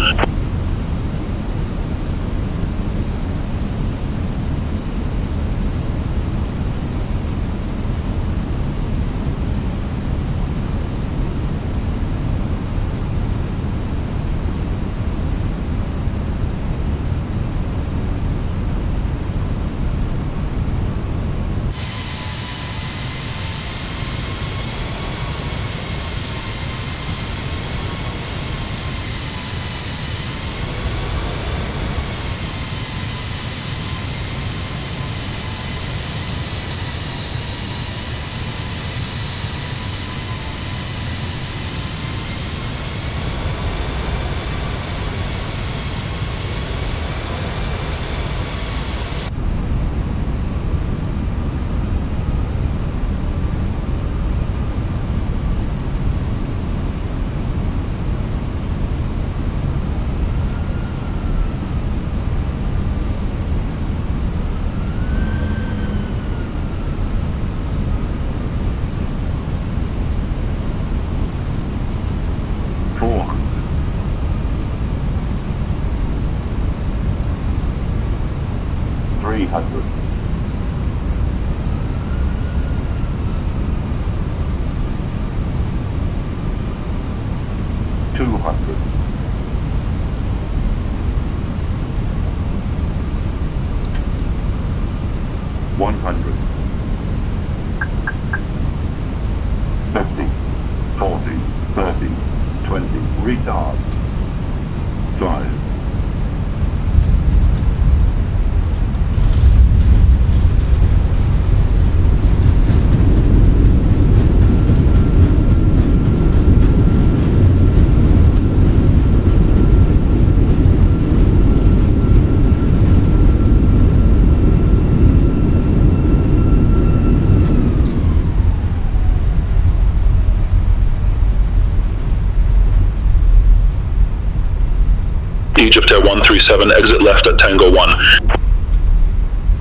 Egypt Air 137, exit left at Tango 1.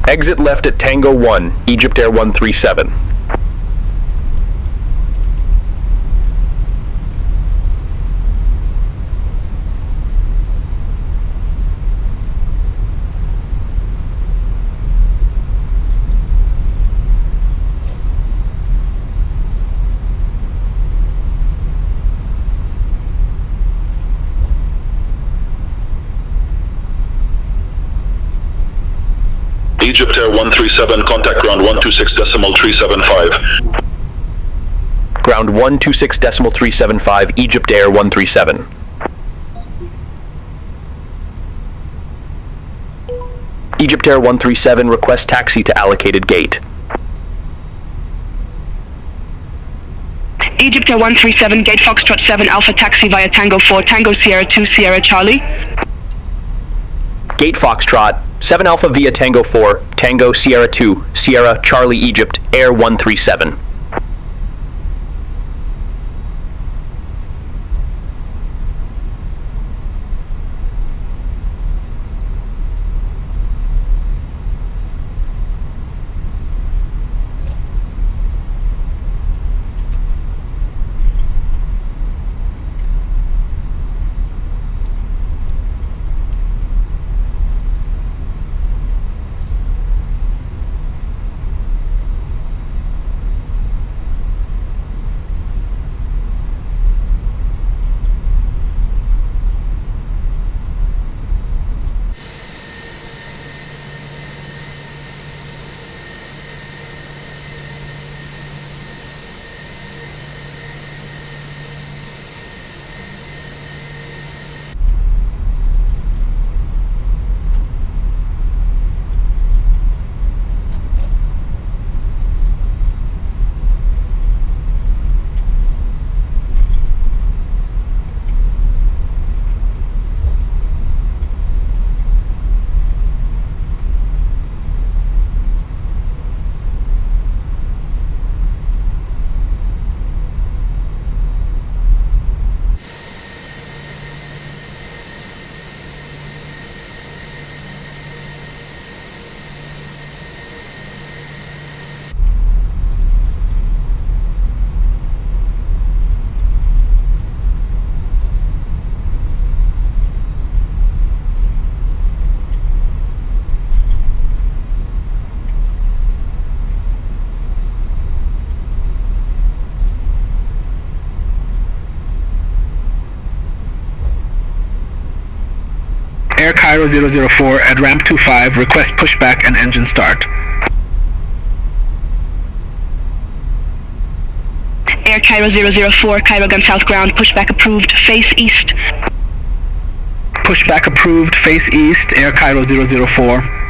Exit left at Tango 1, Egypt Air 137. Egypt Air 137, contact ground 126.375. Ground 126.375, Egypt Air 137. Egypt Air 137, request taxi to allocated gate. Egypt Air 137, gate Foxtrot 7 Alpha taxi via Tango 4, Tango Sierra 2 Sierra Charlie. Gate Foxtrot, 7 Alpha via Tango 4, Tango Sierra 2, Sierra Charlie Egypt, Air 137. Air Cairo 004 at ramp 25, request pushback and engine start. Air Cairo 004, Cairo Gun South ground, pushback approved, face east. Pushback approved, face east, Air Cairo 004.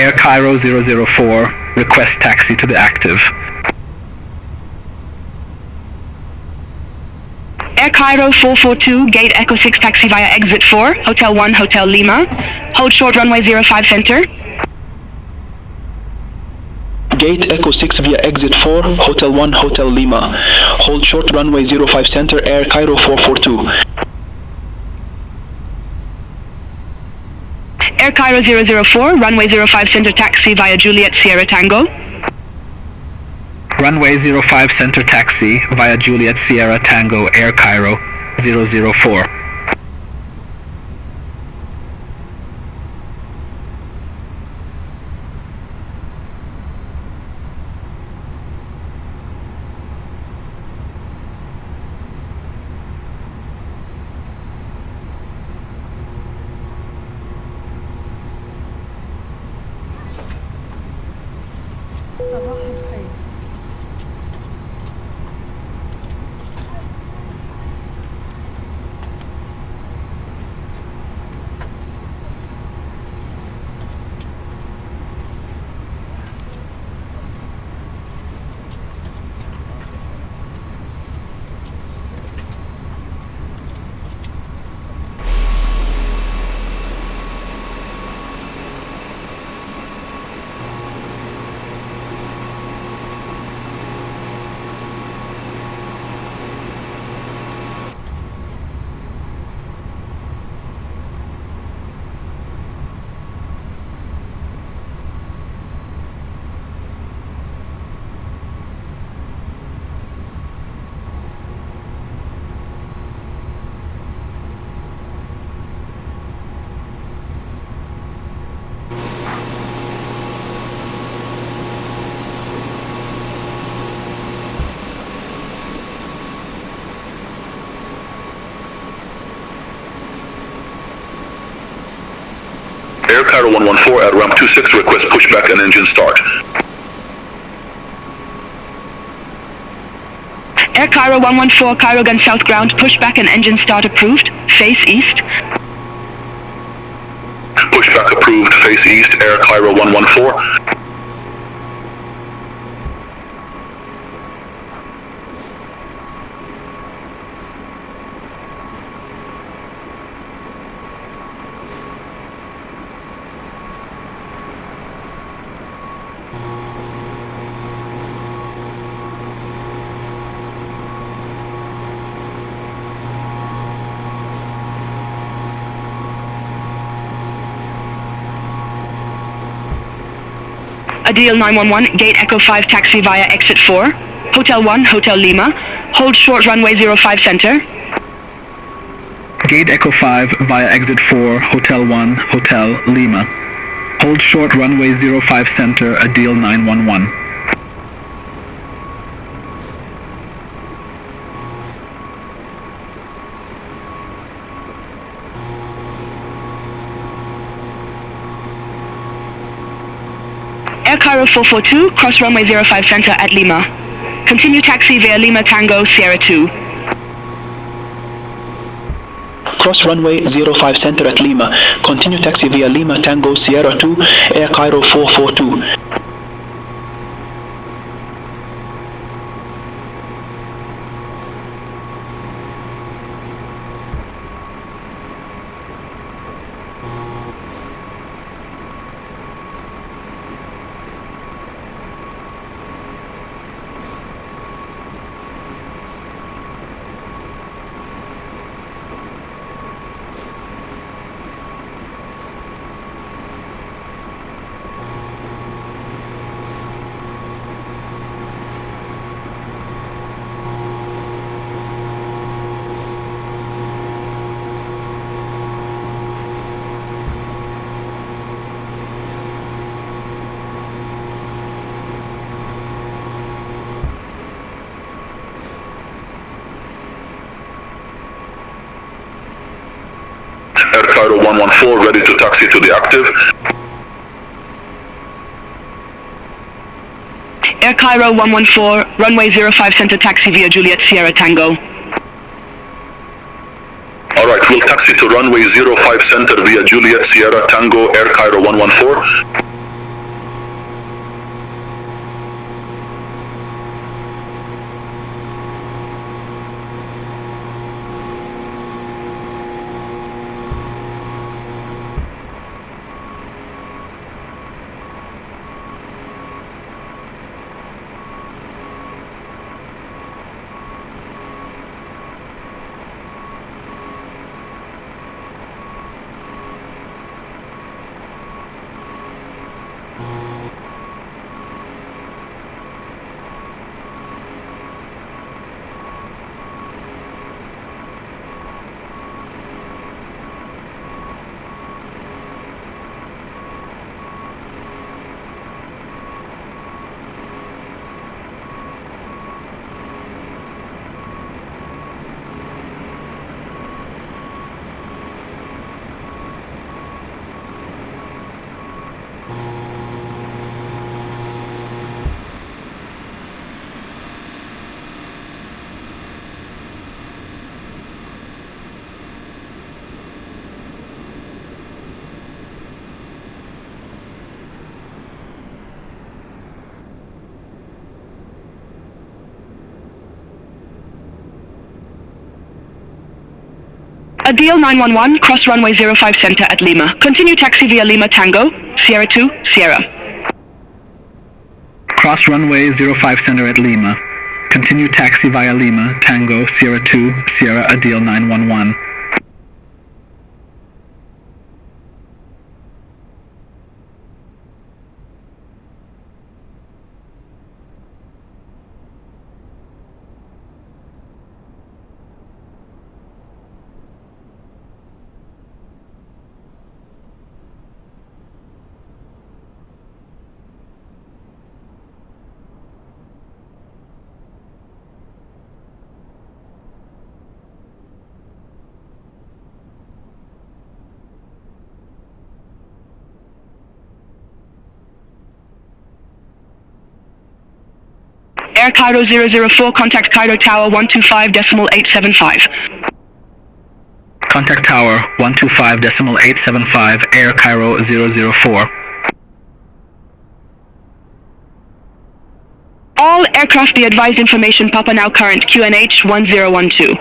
Air Cairo 004, request taxi to the active. Air Cairo 442, gate Echo 6 taxi via exit 4, Hotel 1, Hotel Lima. Hold short runway 05 center. Gate Echo 6 via exit 4, Hotel 1, Hotel Lima. Hold short runway 05 center, Air Cairo 442. Air Cairo 004, runway 05 center taxi via Juliet Sierra Tango. Runway 05 center taxi via Juliet Sierra Tango, Air Cairo 004. صباح الخير. Air Cairo 114 at ramp 26, request pushback and engine start. Air Cairo 114, Cairo Gun South Ground, pushback and engine start approved, face east. Pushback approved, face east, Air Cairo 114. Adil 911, gate Echo 5 taxi via exit 4, Hotel 1, Hotel Lima. Hold short runway 05 center. Gate Echo 5 via exit 4, Hotel 1, Hotel Lima. Hold short runway 05 center, Adil 911. Air Cairo 442, cross runway 05 center at Lima. Continue taxi via Lima Tango, Sierra 2. Cross runway 05 center at Lima. Continue taxi via Lima Tango, Sierra 2, Air Cairo 442. Air Cairo 114 ready to taxi to the active. Air Cairo 114, runway 05 center taxi via Juliet Sierra Tango. Alright, we'll taxi to runway 05 center via Juliet Sierra Tango, Air Cairo 114. Adil 911, cross runway 05 center at Lima. Continue taxi via Lima Tango, Sierra 2, Sierra. Cross runway 05 center at Lima. Continue taxi via Lima, Tango, Sierra 2, Sierra Adil 911. Air Cairo 004, contact Cairo Tower 125.875. Contact Tower 125.875, Air Cairo 004. All aircraft be advised information Papa now current QNH 1012.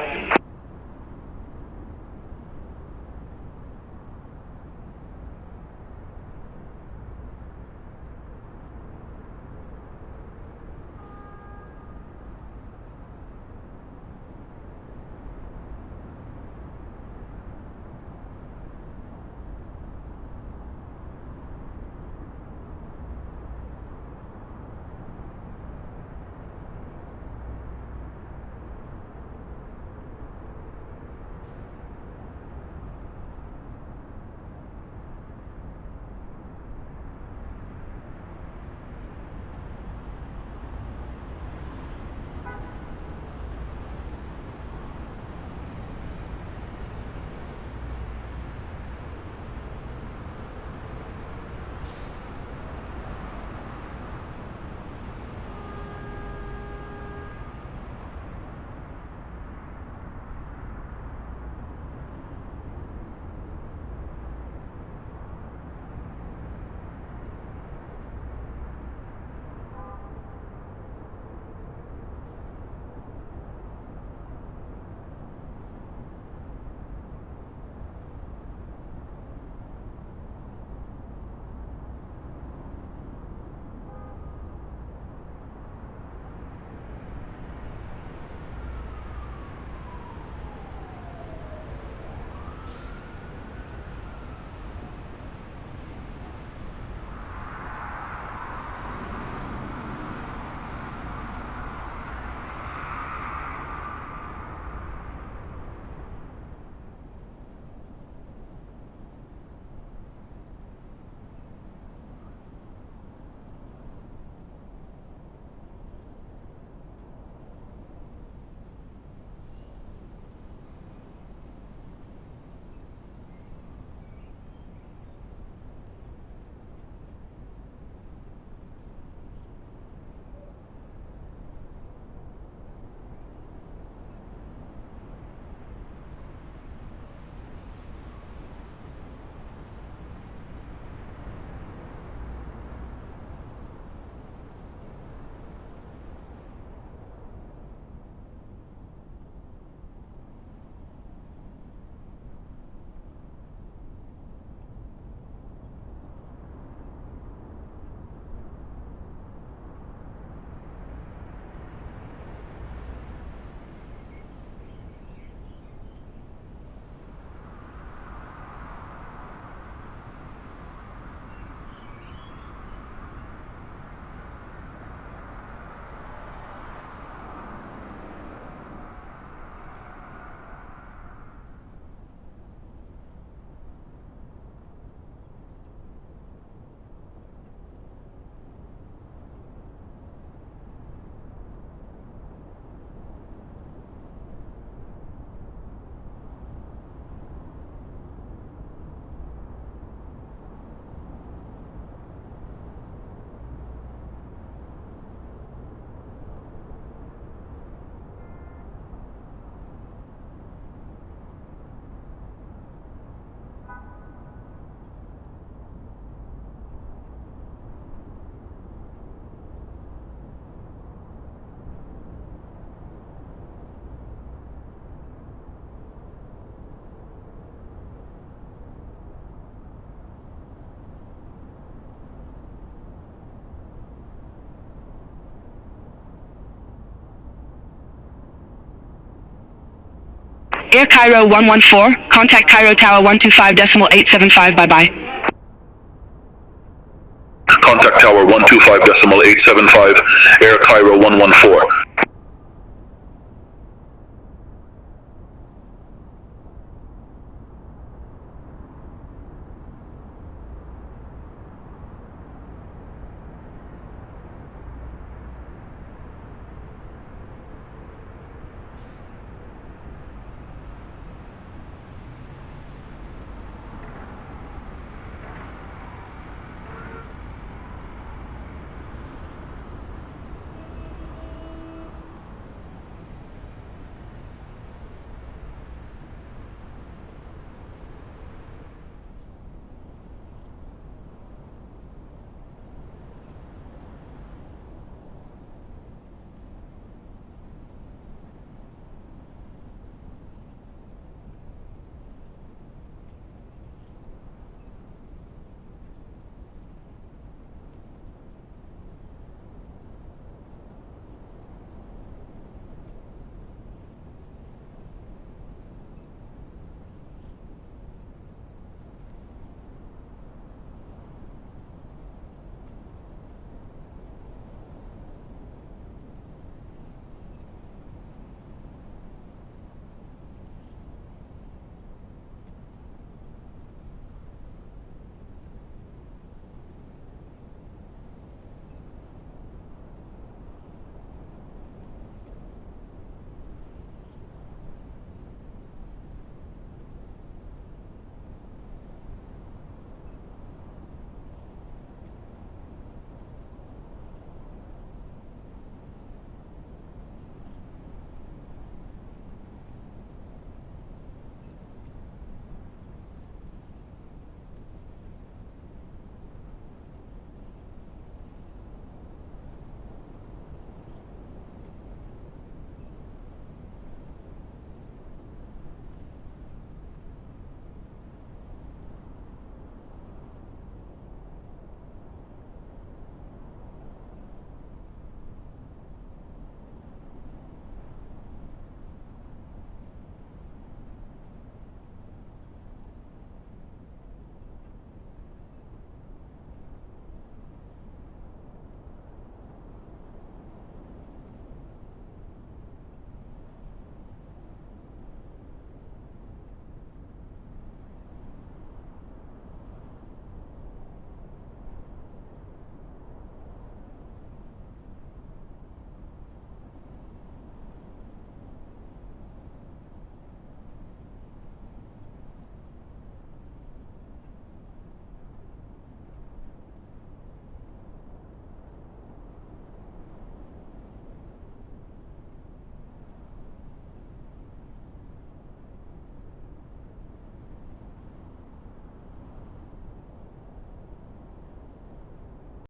Air Cairo 114, contact Cairo Tower 125.875, bye-bye. Contact Tower 125.875, Air Cairo 114.